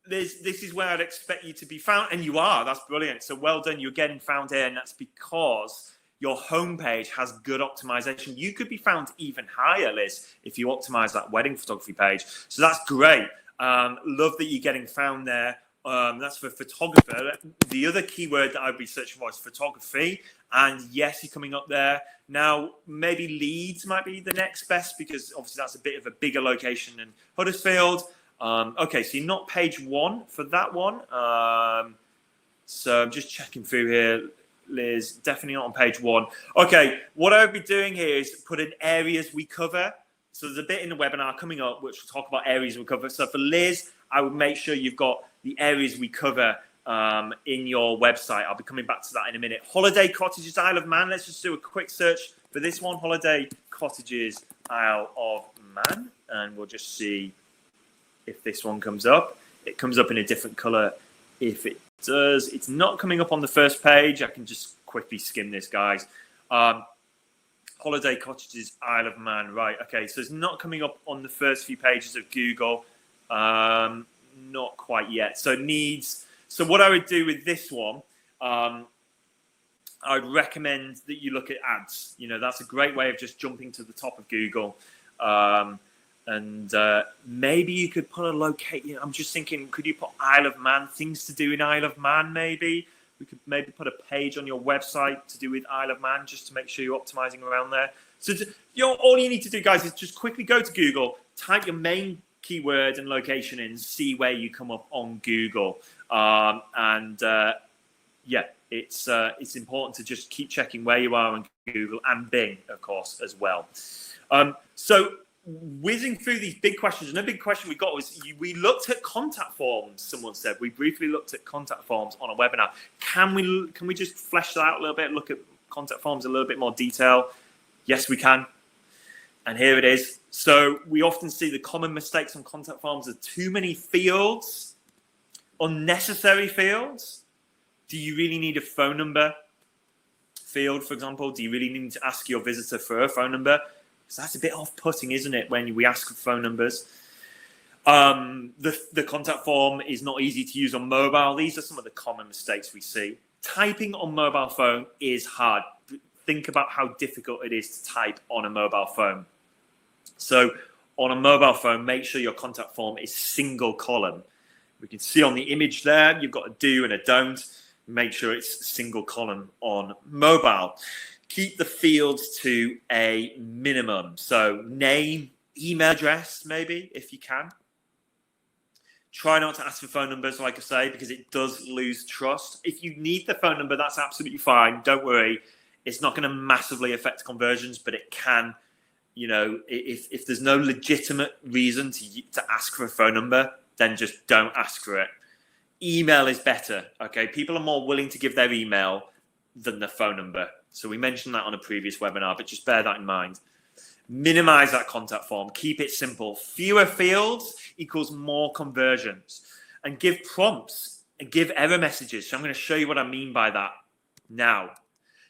this is where I'd expect you to be found, and you are. That's brilliant. So well done. You're getting found here, and that's because your homepage has good optimization. You could be found even higher, Liz, if you optimize that wedding photography page. So that's great. Love that you're getting found there. That's for photographer. The other keyword that I'd be searching for is photography. And yes, you're coming up there. Now, maybe Leeds might be the next best because obviously that's a bit of a bigger location than Huddersfield. Okay, so you're not page 1 for that one. So I'm just checking through here. Liz, definitely not on page 1. Okay, what I would be doing here is put in areas we cover. So there's a bit in the webinar coming up which will talk about areas we cover. So for Liz, I would make sure you've got the areas we cover in your website. I'll be coming back to that in a minute. Holiday Cottages, Isle of Man. Let's just do a quick search for this one. Holiday Cottages, Isle of Man. And we'll just see if this one comes up. It comes up in a different color if it does. It's not coming up on the first page. I can just quickly skim this, guys. Holiday Cottages, Isle of Man. Right, okay, so it's not coming up on the first few pages of Google. Not quite yet. So what I would do with this one, I'd recommend that you look at ads. That's a great way of just jumping to the top of Google. And maybe you could put a location. I'm just thinking, could you put Isle of Man, things to do in Isle of Man, maybe? We could maybe put a page on your website to do with Isle of Man just to make sure you're optimizing around there. So all you need to do, guys, is just quickly go to Google, type your main keyword and location in, see where you come up on Google. It's important to just keep checking where you are on Google and Bing, of course, as well. So whizzing through these big questions, another big question we got was we looked at contact forms. Someone said we briefly looked at contact forms on a webinar. Can we just flesh that out a little bit? Look at contact forms in a little bit more detail. Yes, we can. And here it is. So we often see the common mistakes on contact forms are too many fields, unnecessary fields. Do you really need a phone number field, for example? Do you really need to ask your visitor for a phone number? So that's a bit off-putting, isn't it, when we ask for phone numbers? The contact form is not easy to use on mobile. These are some of the common mistakes we see. Typing on mobile phone is hard. Think about how difficult it is to type on a mobile phone. So on a mobile phone, make sure your contact form is single column. We can see on the image there, you've got a do and a don't. Make sure it's single column on mobile. Keep the fields to a minimum. So name, email address, maybe, if you can. Try not to ask for phone numbers, like I say, because it does lose trust. If you need the phone number, that's absolutely fine. Don't worry. It's not going to massively affect conversions, but it can, if there's no legitimate reason to ask for a phone number, then just don't ask for it. Email is better, okay? People are more willing to give their email than the phone number. So we mentioned that on a previous webinar, but just bear that in mind. Minimize that contact form. Keep it simple. Fewer fields equals more conversions. And give prompts and give error messages. So I'm going to show you what I mean by that now.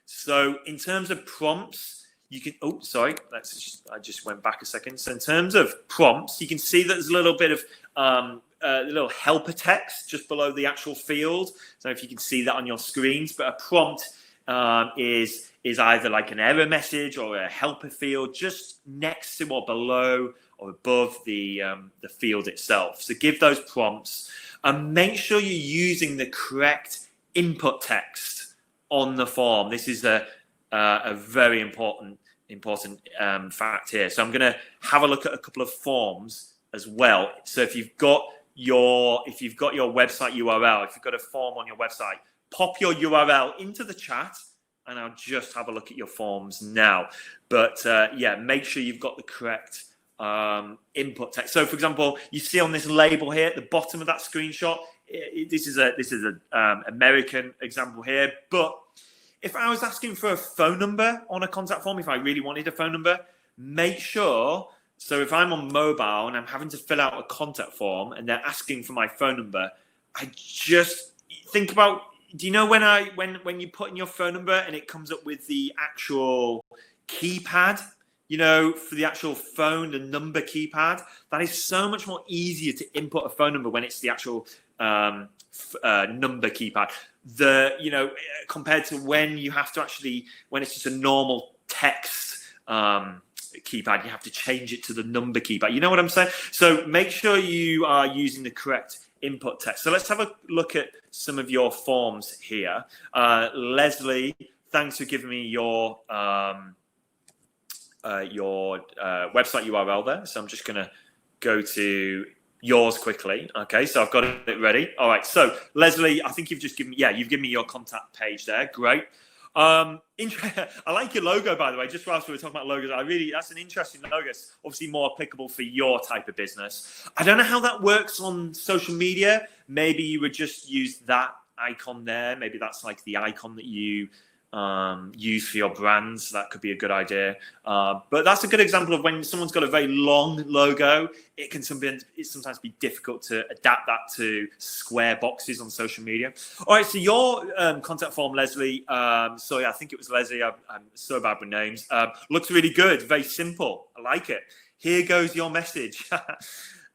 So in terms of prompts, you can, I just went back a second. So in terms of prompts, you can see that there's a little bit of a little helper text just below the actual field. So if you can see that on your screens, but a prompt is either like an error message or a helper field just next to or below or above the field itself. So give those prompts and make sure you're using the correct input text on the form. This is a very important fact here. So I'm going to have a look at a couple of forms as well. So if you've got your website URL, if you've got a form on your website, pop your URL into the chat and I'll just have a look at your forms now. But make sure you've got the correct input text. So for example, you see on this label here at the bottom of that screenshot, this is a American example here, but if I was asking for a phone number on a contact form, if I really wanted a phone number, make sure, so if I'm on mobile and I'm having to fill out a contact form and they're asking for my phone number, I just think about, do you know when you put in your phone number and it comes up with the actual keypad, for the actual phone, the number keypad, that is so much more easier to input a phone number when it's the actual number keypad. Compared to when you have to when it's just a normal text keypad, you have to change it to the number keypad. You know what I'm saying? So make sure you are using the correct input text. So let's have a look at some of your forms here. Leslie, thanks for giving me your website URL there. So I'm just going to go to yours quickly. Okay, so I've got it ready. All right, so Leslie, I think you've given me your contact page there. Great. I like your logo, by the way. Just whilst we were talking about logos, that's an interesting logo. It's obviously more applicable for your type of business. I don't know how that works on social media. Maybe you would just use that icon there. Maybe that's like the icon that you use for your brands. That could be a good idea. But that's a good example of when someone's got a very long logo, it can sometimes be difficult to adapt that to square boxes on social media. All right, so your contact form, Leslie, sorry, I think it was Leslie. I'm so bad with names. Looks really good, very simple. I like it. Here goes your message.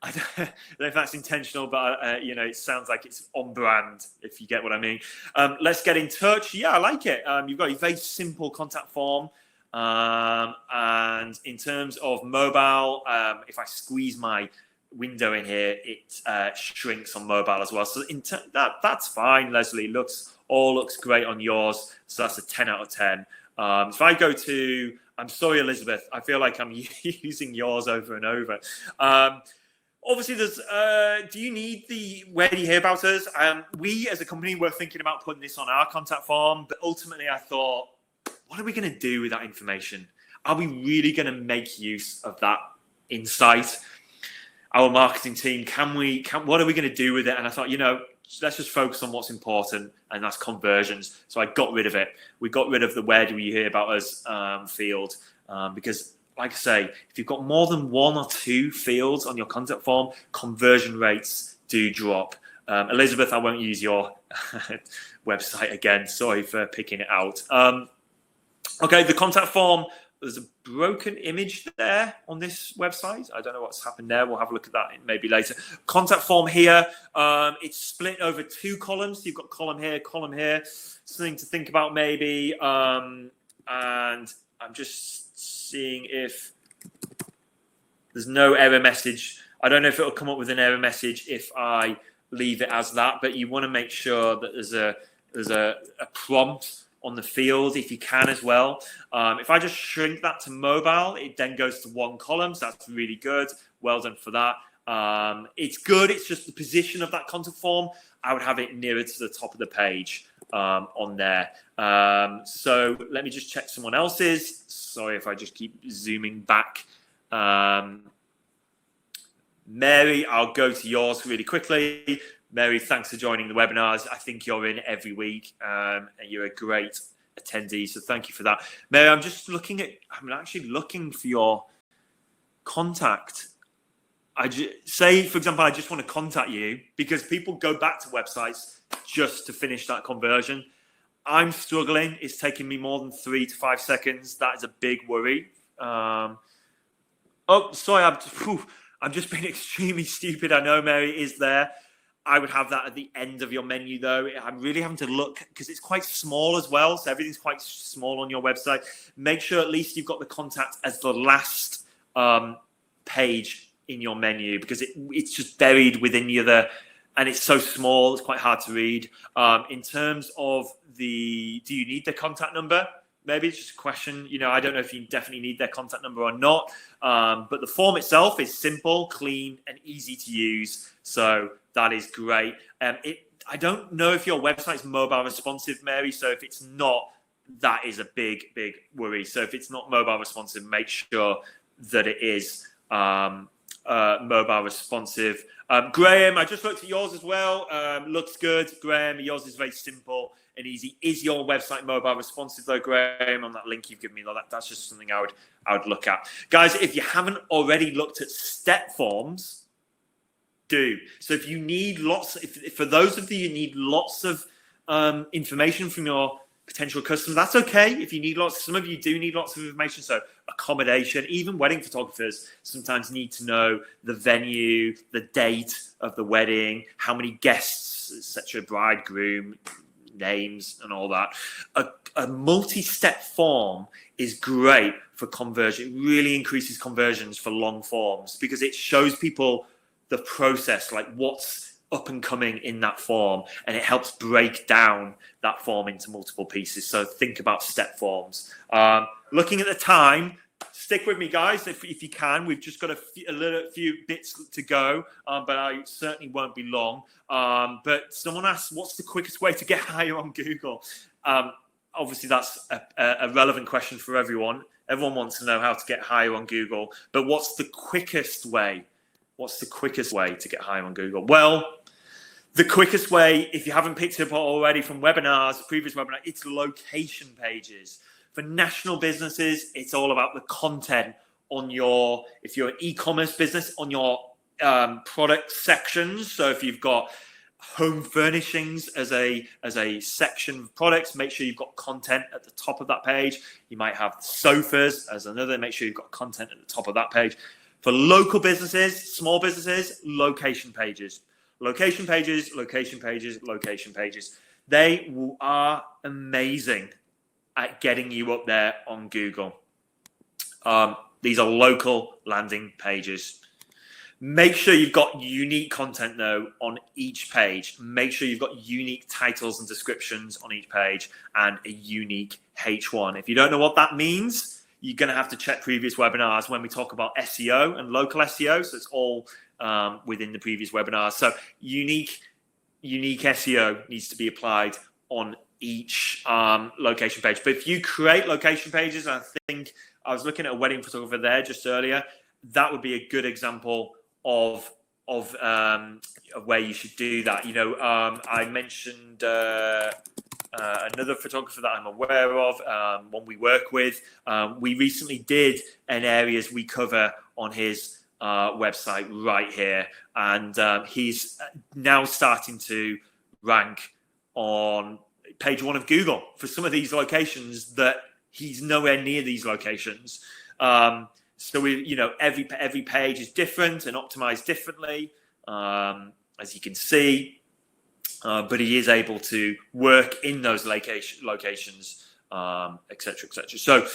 I don't know if that's intentional, but it sounds like it's on brand, if you get what I mean. Let's get in touch. Yeah, I like it. You've got a very simple contact form. And in terms of mobile, if I squeeze my window in here, it shrinks on mobile as well. So that's fine, Leslie. Looks great on yours. So that's a 10 out of 10. If I go to, I'm sorry, Elizabeth, I feel like I'm using yours over and over. Obviously, there's. Do you need the where do you hear about us? We as a company were thinking about putting this on our contact form, but ultimately I thought, what are we going to do with that information? Are we really going to make use of that insight? Our marketing team, what are we going to do with it? And I thought, let's just focus on what's important, and that's conversions. So I got rid of it. We got rid of the where do you hear about us field because, like I say, if you've got more than one or two fields on your contact form, conversion rates do drop. Elizabeth, I won't use your website again. Sorry for picking it out. Okay, the contact form, there's a broken image there on this website. I don't know what's happened there. We'll have a look at that maybe later. Contact form here, it's split over two columns. You've got column here. Something to think about maybe. And I'm just seeing if there's no error message. I don't know if it'll come up with an error message if I leave it as that, but you want to make sure that there's a prompt on the field if you can as well. If I just shrink that to mobile, it then goes to one column, so that's really good. Well done for that. It's good. It's just the position of that contact form. I would have it nearer to the top of the page on there. So let me just check someone else's. Sorry if I just keep zooming back. Mary, I'll go to yours really quickly. Mary, thanks for joining the webinars. I think you're in every week, and you're a great attendee. So thank you for that. Mary, I'm actually looking for your contact. Say, for example, I just want to contact you because people go back to websites just to finish that conversion. I'm struggling. It's taking me more than 3 to 5 seconds. That is a big worry. Sorry, I'm just being extremely stupid. I know Mary is there. I would have that at the end of your menu, though. I'm really having to look because it's quite small as well. So everything's quite small on your website. Make sure at least you've got the contact as the last page in your menu because it's just buried within the other, and it's so small, it's quite hard to read. In terms of do you need the contact number? Maybe it's just a question. I don't know if you definitely need their contact number or not. But the form itself is simple, clean, and easy to use. So that is great. I don't know if your website's mobile responsive, Mary. So if it's not, that is a big, big worry. So if it's not mobile responsive, make sure that it is mobile responsive. Graham, I just looked at yours as well. Looks good. Graham, yours is very simple and easy. Is your website mobile responsive though, Graham? On that link you've given me, that's just something I would look at. Guys, if you haven't already looked at step forms, do. So if you need for those of you who need lots of information from your potential customers, that's okay. If you need some of you do need lots of information. So accommodation, even wedding photographers sometimes need to know the venue, the date of the wedding, how many guests, etc., bridegroom, names and all that. A multi-step form is great for conversion. It really increases conversions for long forms because it shows people the process, like what's up and coming in that form, and it helps break down that form into multiple pieces. So think about step forms. Looking at the time, stick with me, guys, if you can. We've just got a few bits to go, but I certainly won't be long. But someone asked, what's the quickest way to get higher on Google? Obviously, that's a relevant question for everyone. Everyone wants to know how to get higher on Google, but what's the quickest way? What's the quickest way to get higher on Google? Well, the quickest way, if you haven't picked it up already from previous webinars, it's location pages. For national businesses, it's all about the content on if you're an e-commerce business, on your product sections. So if you've got home furnishings as a section of products, make sure you've got content at the top of that page. You might have sofas as another, make sure you've got content at the top of that page. For local businesses, small businesses, location pages. Location pages, location pages, location pages. They are amazing at getting you up there on Google. These are local landing pages. Make sure you've got unique content though on each page. Make sure you've got unique titles and descriptions on each page and a unique H1. If you don't know what that means, you're going to have to check previous webinars when we talk about SEO and local SEO. So it's all within the previous webinars. So unique SEO needs to be applied on each location page. But if you create location pages, and I think I was looking at a wedding photographer there just earlier, that would be a good example of where you should do that. I mentioned another photographer that I'm aware of, one we work with. We recently did an areas we cover on his website right here, and he's now starting to rank on page 1 of Google for some of these locations that he's nowhere near these locations. So every page is different and optimized differently, as you can see. But he is able to work in those locations, et cetera, et cetera. So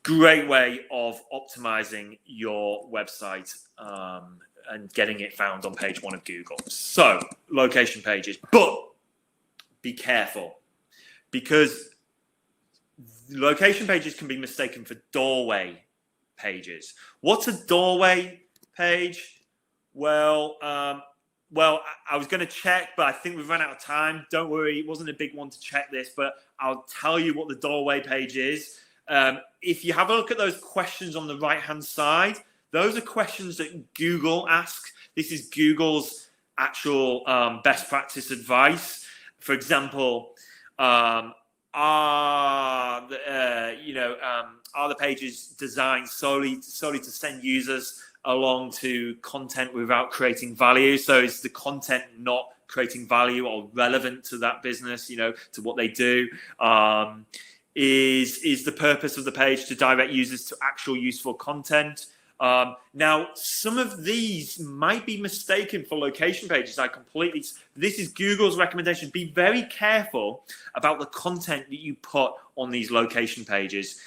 great way of optimizing your website and getting it found on page 1 of Google. So location pages, but be careful because location pages can be mistaken for doorway pages. What's a doorway page? I was going to check, but I think we've run out of time. Don't worry, it wasn't a big one to check this, but I'll tell you what the doorway page is. If you have a look at those questions on the right-hand side, those are questions that Google asks. This is Google's actual best practice advice. For example, are the pages designed solely to send users along to content without creating value? So is the content not creating value or relevant to that business, to what they do? Is the purpose of the page to direct users to actual useful content? Now, some of these might be mistaken for location pages. This is Google's recommendation. Be very careful about the content that you put on these location pages.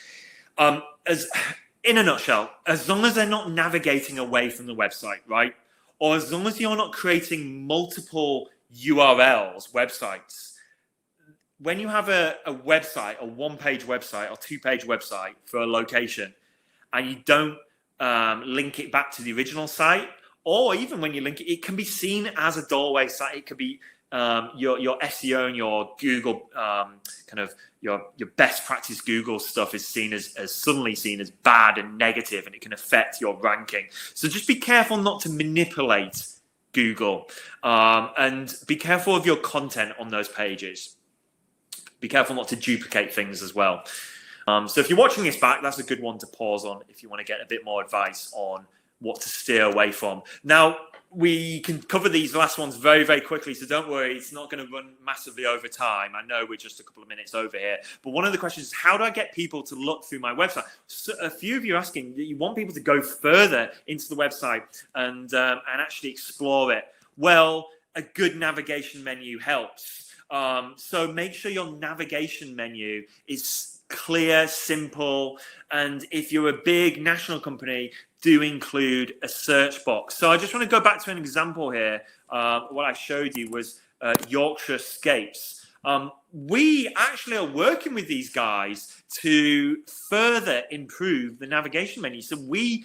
In a nutshell, as long as they're not navigating away from the website, right? Or as long as you're not creating multiple URLs, websites. When you have a website, a one-page website or two-page website for a location, and you don't link it back to the original site, or even when you link it, it can be seen as a doorway site. It could be your SEO and your Google your best practice Google stuff is seen as suddenly seen as bad and negative, and it can affect your ranking. So just be careful not to manipulate Google, and be careful of your content on those pages. Be careful not to duplicate things as well. So if you're watching this back, that's a good one to pause on if you want to get a bit more advice on what to steer away from. Now, we can cover these last ones very, very quickly, so don't worry, it's not going to run massively over time. I know we're just a couple of minutes over here, but one of the questions is, how do I get people to look through my website? So a few of you are asking that you want people to go further into the website and actually explore it. Well, a good navigation menu helps. So make sure your navigation menu is clear, simple, and if you're a big national company, do include a search box. So I just want to go back to an example here. What I showed you was Yorkshire Scapes. We actually are working with these guys to further improve the navigation menu. So we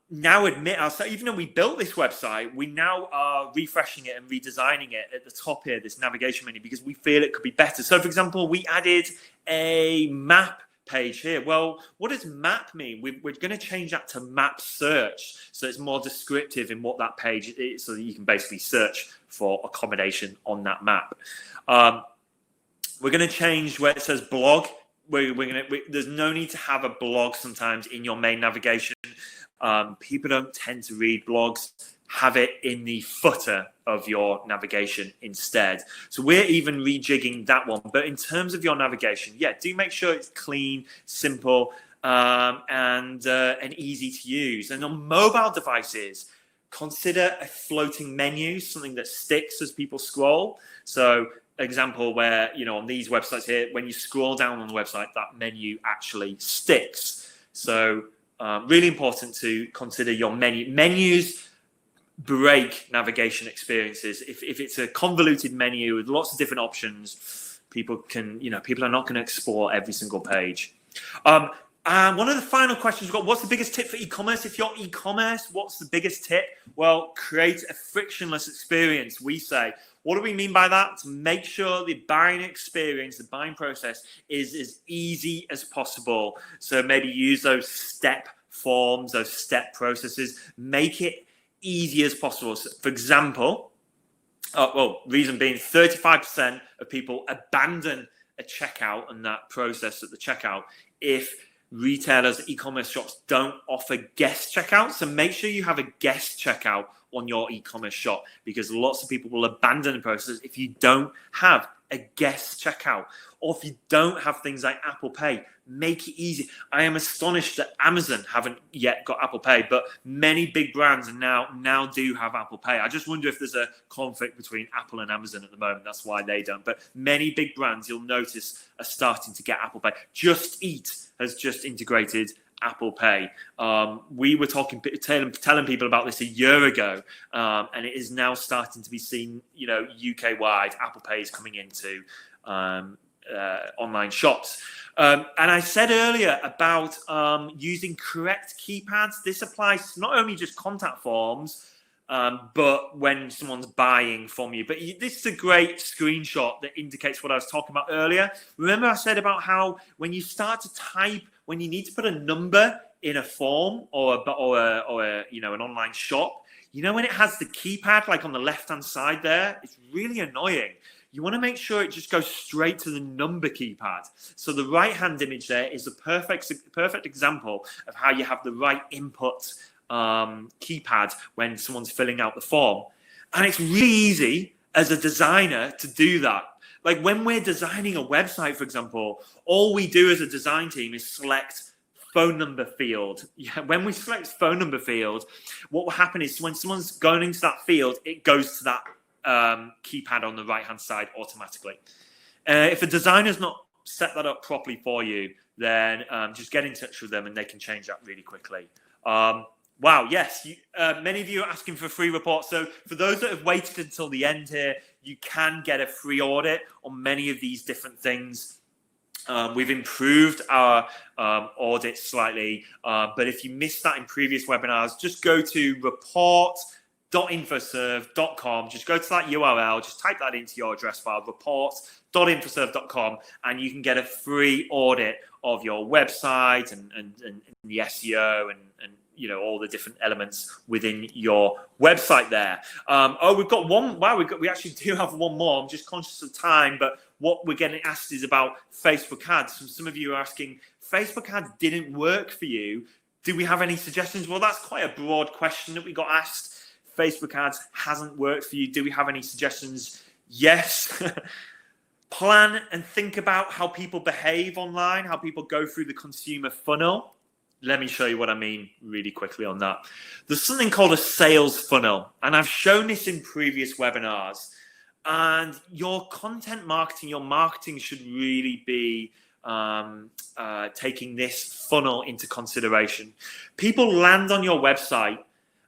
now admit ourselves, even though we built this website, we now are refreshing it and redesigning it at the top here, this navigation menu, because we feel it could be better. So, for example, we added a map page here. Well, what does map mean? We're going to change that to map search, so it's more descriptive in what that page is, so that you can basically search for accommodation on that map. We're going to change where it says blog. There's no need to have a blog sometimes in your main navigation. People don't tend to read blogs. Have it in the footer of your navigation instead. So we're even rejigging that one. But in terms of your navigation, do make sure it's clean, simple, and easy to use. And on mobile devices, consider a floating menu, something that sticks as people scroll. So example where, on these websites here, when you scroll down on the website, that menu actually sticks. So really important to consider your menu. Menus break navigation experiences. If it's a convoluted menu with lots of different options, people are not going to explore every single page. And one of the final questions we've got, what's the biggest tip for e-commerce? If you're e-commerce, what's the biggest tip? Well, create a frictionless experience, we say. What do we mean by that? To make sure the buying experience, the buying process is as easy as possible. So maybe use those step forms, those step processes, make it easy as possible. So for example, reason being 35% of people abandon a checkout and that process at the checkout if retailers, e-commerce shops don't offer guest checkout. So make sure you have a guest checkout on your e-commerce shop, because lots of people will abandon the process if you don't have a guest checkout, or if you don't have things like Apple Pay. Make it easy. I am astonished that Amazon haven't yet got Apple Pay, but many big brands now do have Apple Pay. I just wonder if there's a conflict between Apple and Amazon at the moment. That's why they don't. But many big brands, you'll notice, are starting to get Apple Pay. Just Eat has just integrated Apple Pay. We were telling people about this a year ago, and it is now starting to be seen, UK-wide. Apple Pay is coming into online shops. And I said earlier about using correct keypads. This applies to not only just contact forms, but when someone's buying from you. But this is a great screenshot that indicates what I was talking about earlier. Remember I said about how when you start to type, when you need to put a number in a form or a an online shop, when it has the keypad like on the left-hand side there, it's really annoying. You want to make sure it just goes straight to the number keypad. So the right-hand image there is a perfect example of how you have the right input keypad when someone's filling out the form. And it's really easy as a designer to do that. Like when we're designing a website, for example, all we do as a design team is select phone number field. When we select phone number field, what will happen is when someone's going into that field, it goes to that keypad on the right hand side automatically. If a designer's not set that up properly for you, then just get in touch with them and they can change that really quickly. Wow, yes, many of you are asking for free reports. So for those that have waited until the end here, you can get a free audit on many of these different things. We've improved our audit slightly, but if you missed that in previous webinars, just go to report.infoserve.com. Just go to that URL, just type that into your address file, report.infoserve.com, and you can get a free audit of your website and the SEO and all the different elements within your website there. We've got one. Wow, we actually do have one more. I'm just conscious of time, but what we're getting asked is about Facebook ads. So some of you are asking, Facebook ads didn't work for you. Do we have any suggestions? Well, that's quite a broad question that we got asked. Facebook ads hasn't worked for you. Do we have any suggestions? Yes. Plan and think about how people behave online, how people go through the consumer funnel. Let me show you what I mean really quickly on that. There's something called a sales funnel, and I've shown this in previous webinars. And your content marketing, your marketing should really be taking this funnel into consideration. People land on your website,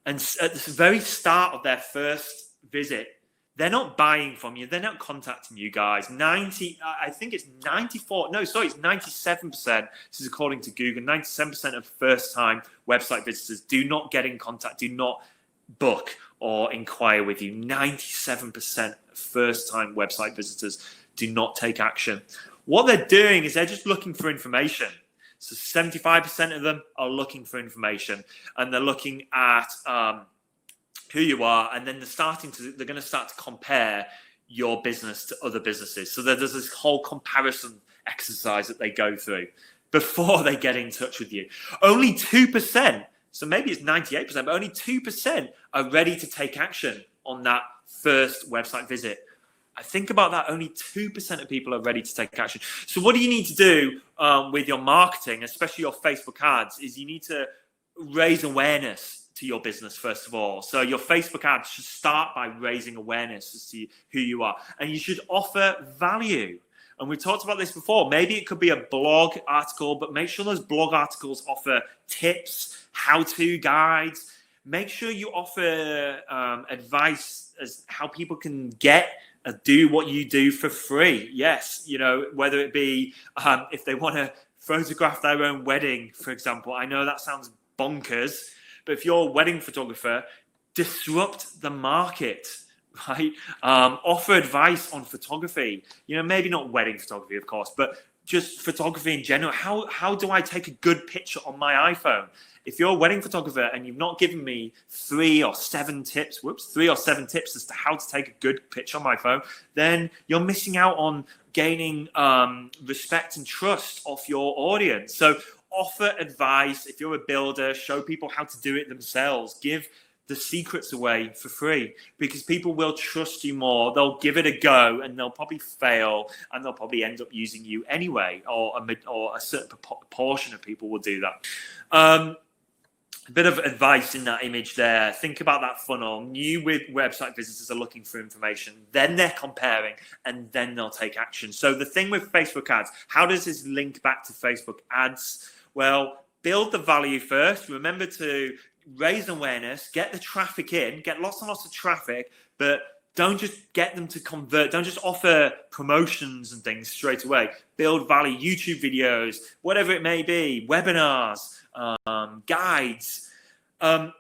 and at the very start of their first visit, they're not buying from you. They're not contacting you guys. It's 97%. This is according to Google. 97% of first-time website visitors do not get in contact, do not book or inquire with you. 97% of first-time website visitors do not take action. What they're doing is they're just looking for information. So 75% of them are looking for information, and they're looking at who you are, and then they're going to start to compare your business to other businesses. So there's this whole comparison exercise that they go through before they get in touch with you. Only 2%, so maybe it's 98%, but only 2% are ready to take action on that first website visit. I think about that, only 2% of people are ready to take action. So what do you need to do with your marketing, especially your Facebook ads, is you need to raise awareness to your business, first of all. So your Facebook ads should start by raising awareness to see who you are. And you should offer value. And we talked about this before. Maybe it could be a blog article, but make sure those blog articles offer tips, how-to guides. Make sure you offer advice as how people can do what you do for free. Yes, whether it be if they want to photograph their own wedding, for example. I know that sounds bonkers, but if you're a wedding photographer, disrupt the market, right? Offer advice on photography. Maybe not wedding photography, of course, but just photography in general. How do I take a good picture on my iPhone? If you're a wedding photographer and you've not given me 3 or 7 tips as to how to take a good picture on my phone, then you're missing out on gaining respect and trust of your audience. So offer advice. If you're a builder, show people how to do it themselves. Give the secrets away for free, because people will trust you more. They'll give it a go, and they'll probably fail, and they'll probably end up using you anyway, or a certain proportion of people will do that. A bit of advice in that image there. Think about that funnel. New website visitors are looking for information, then they're comparing, and then they'll take action. So the thing with Facebook ads, how does this link back to Facebook ads? Well, build the value first. Remember to raise awareness, get the traffic in, get lots and lots of traffic, but Don't just get them to convert. Don't just offer promotions and things straight away. Build value, YouTube videos, whatever it may be, webinars, guides, and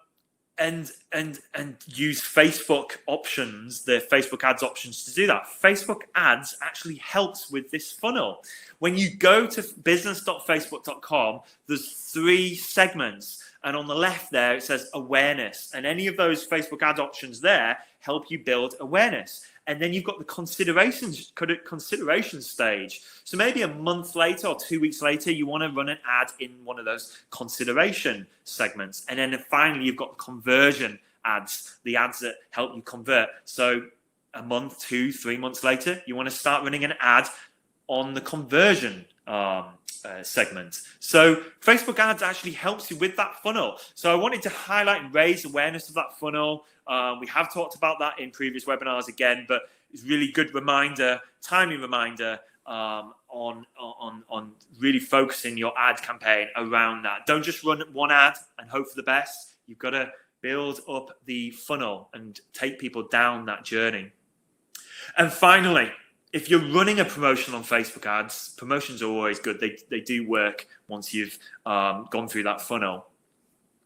use Facebook options, the Facebook ads options to do that. Facebook ads actually helps with this funnel. When you go to business.facebook.com, there's 3 segments. And on the left there, it says awareness. And any of those Facebook ad options there help you build awareness. And then you've got the consideration stage. So maybe a month later or 2 weeks later, you want to run an ad in one of those consideration segments. And then finally, you've got conversion ads, the ads that help you convert. So a month, 2, 3 months later, you want to start running an ad on the conversion segment. So Facebook ads actually helps you with that funnel. So I wanted to highlight and raise awareness of that funnel. We have talked about that in previous webinars again, but it's really good reminder, timely reminder on really focusing your ad campaign around that. Don't just run one ad and hope for the best. You've got to build up the funnel and take people down that journey. And finally, if you're running a promotion on Facebook ads, promotions are always good. They do work once you've gone through that funnel.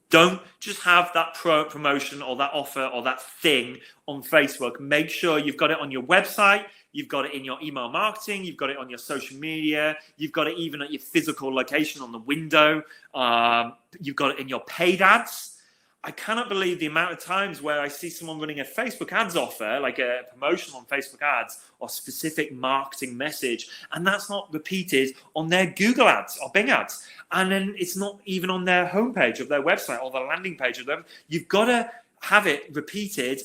Don't just have that promotion or that offer or that thing on Facebook. Make sure you've got it on your website. You've got it in your email marketing. You've got it on your social media. You've got it even at your physical location on the window. You've got it in your paid ads. I cannot believe the amount of times where I see someone running a Facebook ads offer, like a promotion on Facebook ads or specific marketing message, and that's not repeated on their Google ads or Bing ads. And then it's not even on their homepage of their website or the landing page of them. You've got to have it repeated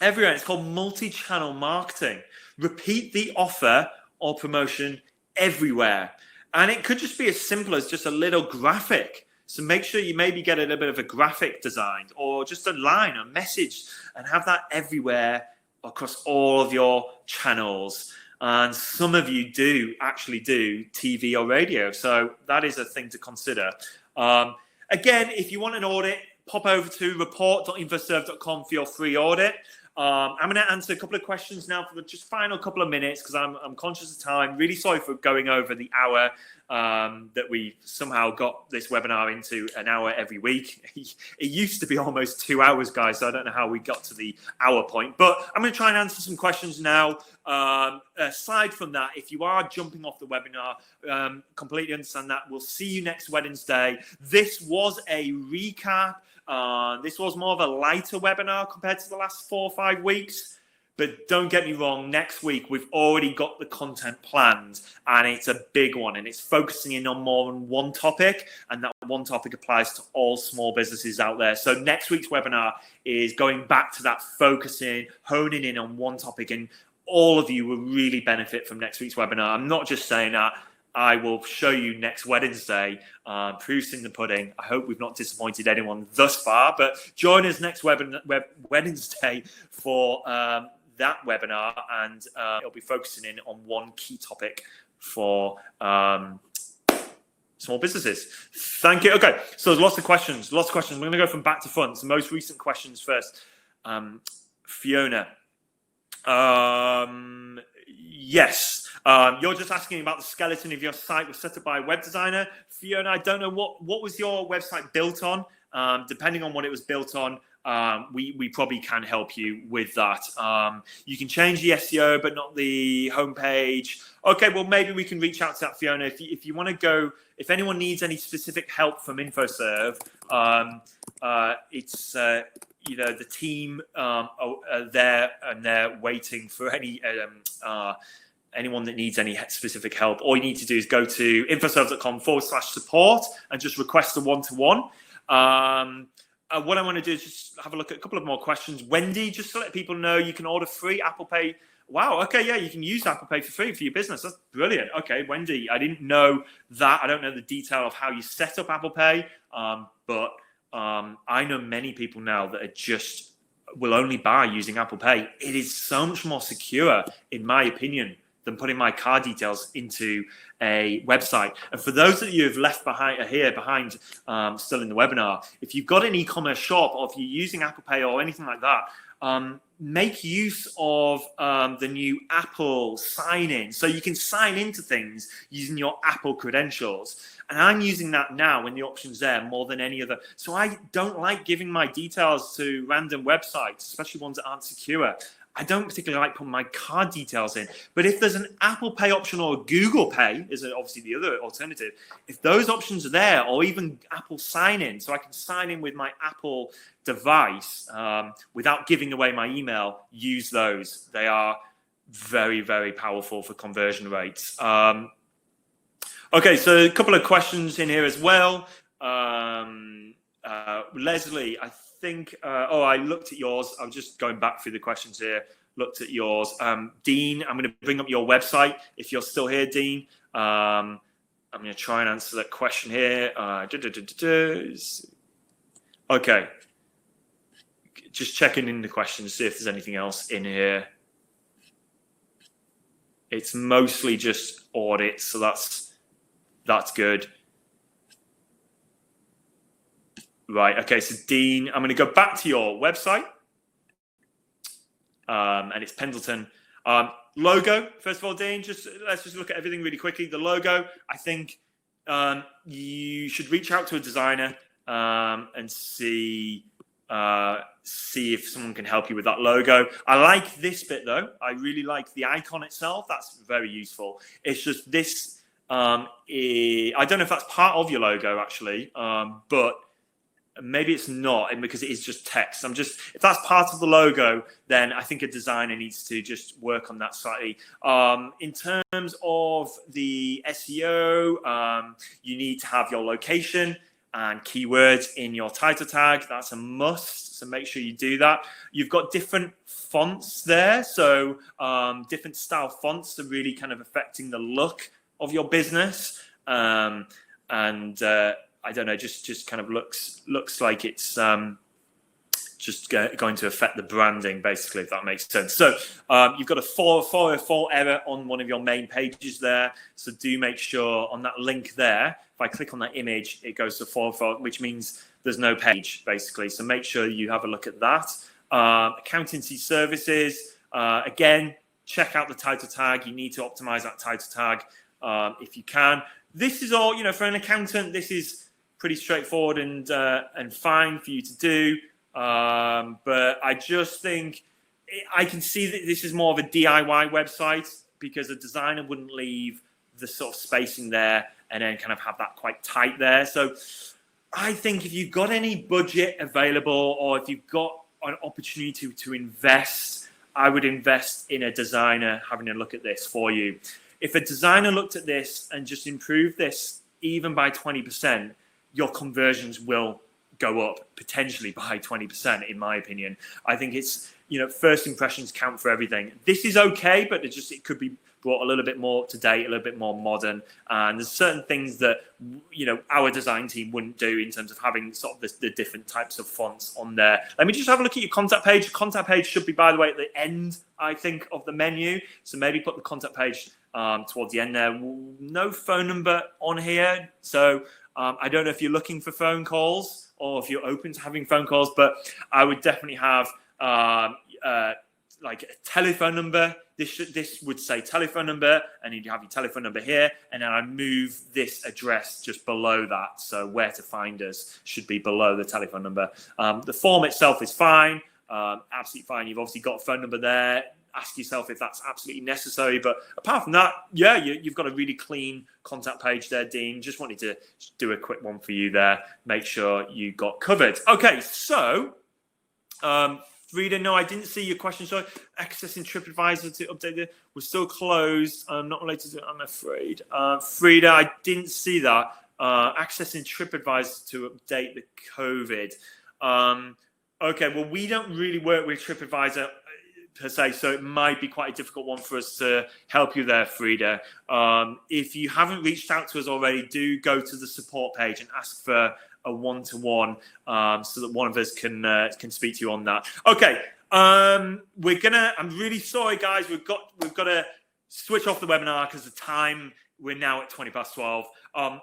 everywhere. It's called multi-channel marketing. Repeat the offer or promotion everywhere. And it could just be as simple as just a little graphic. So make sure you maybe get a little bit of a graphic designed or just a line, a message, and have that everywhere across all of your channels. And some of you do actually do TV or radio. So that is a thing to consider. Again, if you want an audit, pop over to report.infoserve.com for your free audit. I'm going to answer a couple of questions now for the just final couple of minutes because I'm conscious of time. Really sorry for going over the hour that we somehow got this webinar into an hour every week. It used to be almost 2 hours, guys, so I don't know how we got to the hour point. But I'm going to try and answer some questions now. Aside from that, if you are jumping off the webinar, completely understand that. We'll see you next Wednesday. This was a recap. This was more of a lighter webinar compared to the last 4 or 5 weeks. But don't get me wrong, next week we've already got the content planned and it's a big one and it's focusing in on more than one topic, and that one topic applies to all small businesses out there. So next week's webinar is going back to that focusing, honing in on one topic, and all of you will really benefit from next week's webinar. I'm not just saying that. I will show you next Wednesday, proofs in the pudding. I hope we've not disappointed anyone thus far, but join us next Wednesday for that webinar, and it'll be focusing in on one key topic for small businesses. Thank you. Okay, so there's lots of questions. We're going to go from back to front. So most recent questions first. Fiona. Yes. You're just asking about the skeleton of your site was set up by a web designer. Fiona, I don't know what was your website built on. Depending on what it was built on, we probably can help you with that. You can change the SEO, but not the homepage. Okay, well, maybe we can reach out to that, Fiona. If you want to go, if anyone needs any specific help from InfoServe, it's the team are there and they're waiting for anyone that needs any specific help. All you need to do is go to infoserve.com/support and just request a one-to-one. What I want to do is just have a look at a couple of more questions. Wendy, just to let people know, you can order free Apple Pay. Wow, okay, yeah, you can use Apple Pay for free for your business. That's brilliant. Okay, Wendy, I didn't know that. I don't know the detail of how you set up Apple Pay, but I know many people now that are will only buy using Apple Pay. It is so much more secure, in my opinion, than putting my card details into a website. And for those that you have left behind still in the webinar, if you've got an e-commerce shop, or if you're using Apple Pay or anything like that, make use of the new Apple sign-in. So you can sign into things using your Apple credentials. And I'm using that now when the option's there more than any other. So I don't like giving my details to random websites, especially ones that aren't secure. I don't particularly like putting my card details in. But if there's an Apple Pay option or Google Pay, is obviously the other alternative, if those options are there, or even Apple sign-in, so I can sign in with my Apple device without giving away my email, use those. They are very, very powerful for conversion rates. Okay, so a couple of questions in here as well. Leslie, I think, I looked at yours. I'm just going back through the questions here. Looked at yours. Dean, I'm going to bring up your website if you're still here, Dean. I'm going to try and answer that question here. Okay. Just checking in the questions, see if there's anything else in here. It's mostly just audits, so that's good. Right, okay, so Dean, I'm going to go back to your website. And it's Pendleton. Logo, first of all, Dean, let's just look at everything really quickly. The logo, I think you should reach out to a designer and see if someone can help you with that logo. I like this bit, though. I really like the icon itself. That's very useful. It's just this, I don't know if that's part of your logo, actually, but maybe it's not, because it is just text. If that's part of the logo, then I think a designer needs to just work on that slightly. In terms of the SEO, you need to have your location and keywords in your title tag. That's a must, so make sure you do that. You've got different fonts there, so different style fonts are really kind of affecting the look of your business. I don't know, just kind of looks like it's just going to affect the branding, basically, if that makes sense. So you've got a 404 error on one of your main pages there. So do make sure on that link there, if I click on that image, it goes to 404, which means there's no page, basically. So make sure you have a look at that. Accountancy services, again, check out the title tag. You need to optimize that title tag if you can. This is all, for an accountant, this is pretty straightforward and fine for you to do. But I just think I can see that this is more of a DIY website, because a designer wouldn't leave the sort of spacing there and then kind of have that quite tight there. So I think if you've got any budget available, or if you've got an opportunity to invest, I would invest in a designer having a look at this for you. If a designer looked at this and just improved this even by 20%, your conversions will go up potentially by 20%, in my opinion. I think it's, first impressions count for everything. This is okay, but it could be brought a little bit more to date, a little bit more modern. And there's certain things that, our design team wouldn't do in terms of having sort of the different types of fonts on there. Let me just have a look at your contact page. Your contact page should be, by the way, at the end, I think, of the menu. So maybe put the contact page towards the end there. No phone number on here. So I don't know if you're looking for phone calls or if you're open to having phone calls, but I would definitely have like a telephone number. This would say telephone number, and you'd have your telephone number here, and then I'd move this address just below that. So where to find us should be below the telephone number. The form itself is fine, absolutely fine. You've obviously got a phone number there. Ask yourself if that's absolutely necessary. But apart from that, yeah, you've got a really clean contact page there, Dean. Just wanted to do a quick one for you there. Make sure you got covered. Okay, so Frida, no, I didn't see your question. So accessing TripAdvisor to update it was still closed. Not related to it, I'm afraid. Frida, I didn't see that. Accessing TripAdvisor to update the COVID. Okay, well, we don't really work with TripAdvisor per se, so it might be quite a difficult one for us to help you there, Frida. If you haven't reached out to us already, do go to the support page and ask for a one-to-one so that one of us can speak to you on that. Okay, I'm really sorry, guys. We've got to switch off the webinar because the time, we're now at 12:20.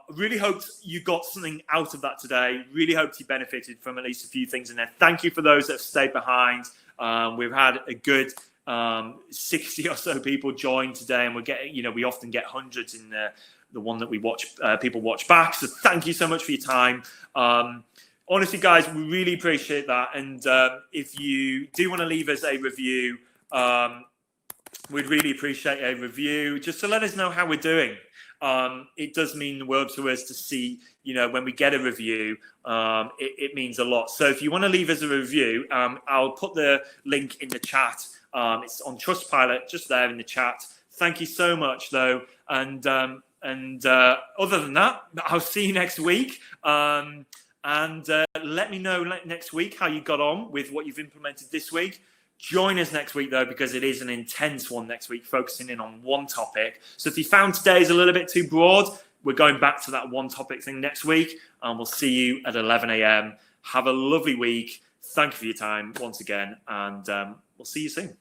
Really hoped you got something out of that today. Really hoped you benefited from at least a few things in there. Thank you for those that have stayed behind. We've had a good 60 or so people join today, and we're getting, we often get hundreds in the one that we watch, people watch back. So thank you so much for your time. Honestly, guys, we really appreciate that. And if you do want to leave us a review, we'd really appreciate a review just to let us know how we're doing. It does mean the world to us to see, when we get a review, it means a lot. So if you want to leave us a review, I'll put the link in the chat. It's on Trustpilot, just there in the chat. Thank you so much, though. And other than that, I'll see you next week. And let me know next week how you got on with what you've implemented this week. Join us next week, though, because it is an intense one next week, focusing in on one topic. So if you found today's a little bit too broad, we're going back to that one topic thing next week. And we'll see you at 11 a.m. Have a lovely week. Thank you for your time once again. And we'll see you soon.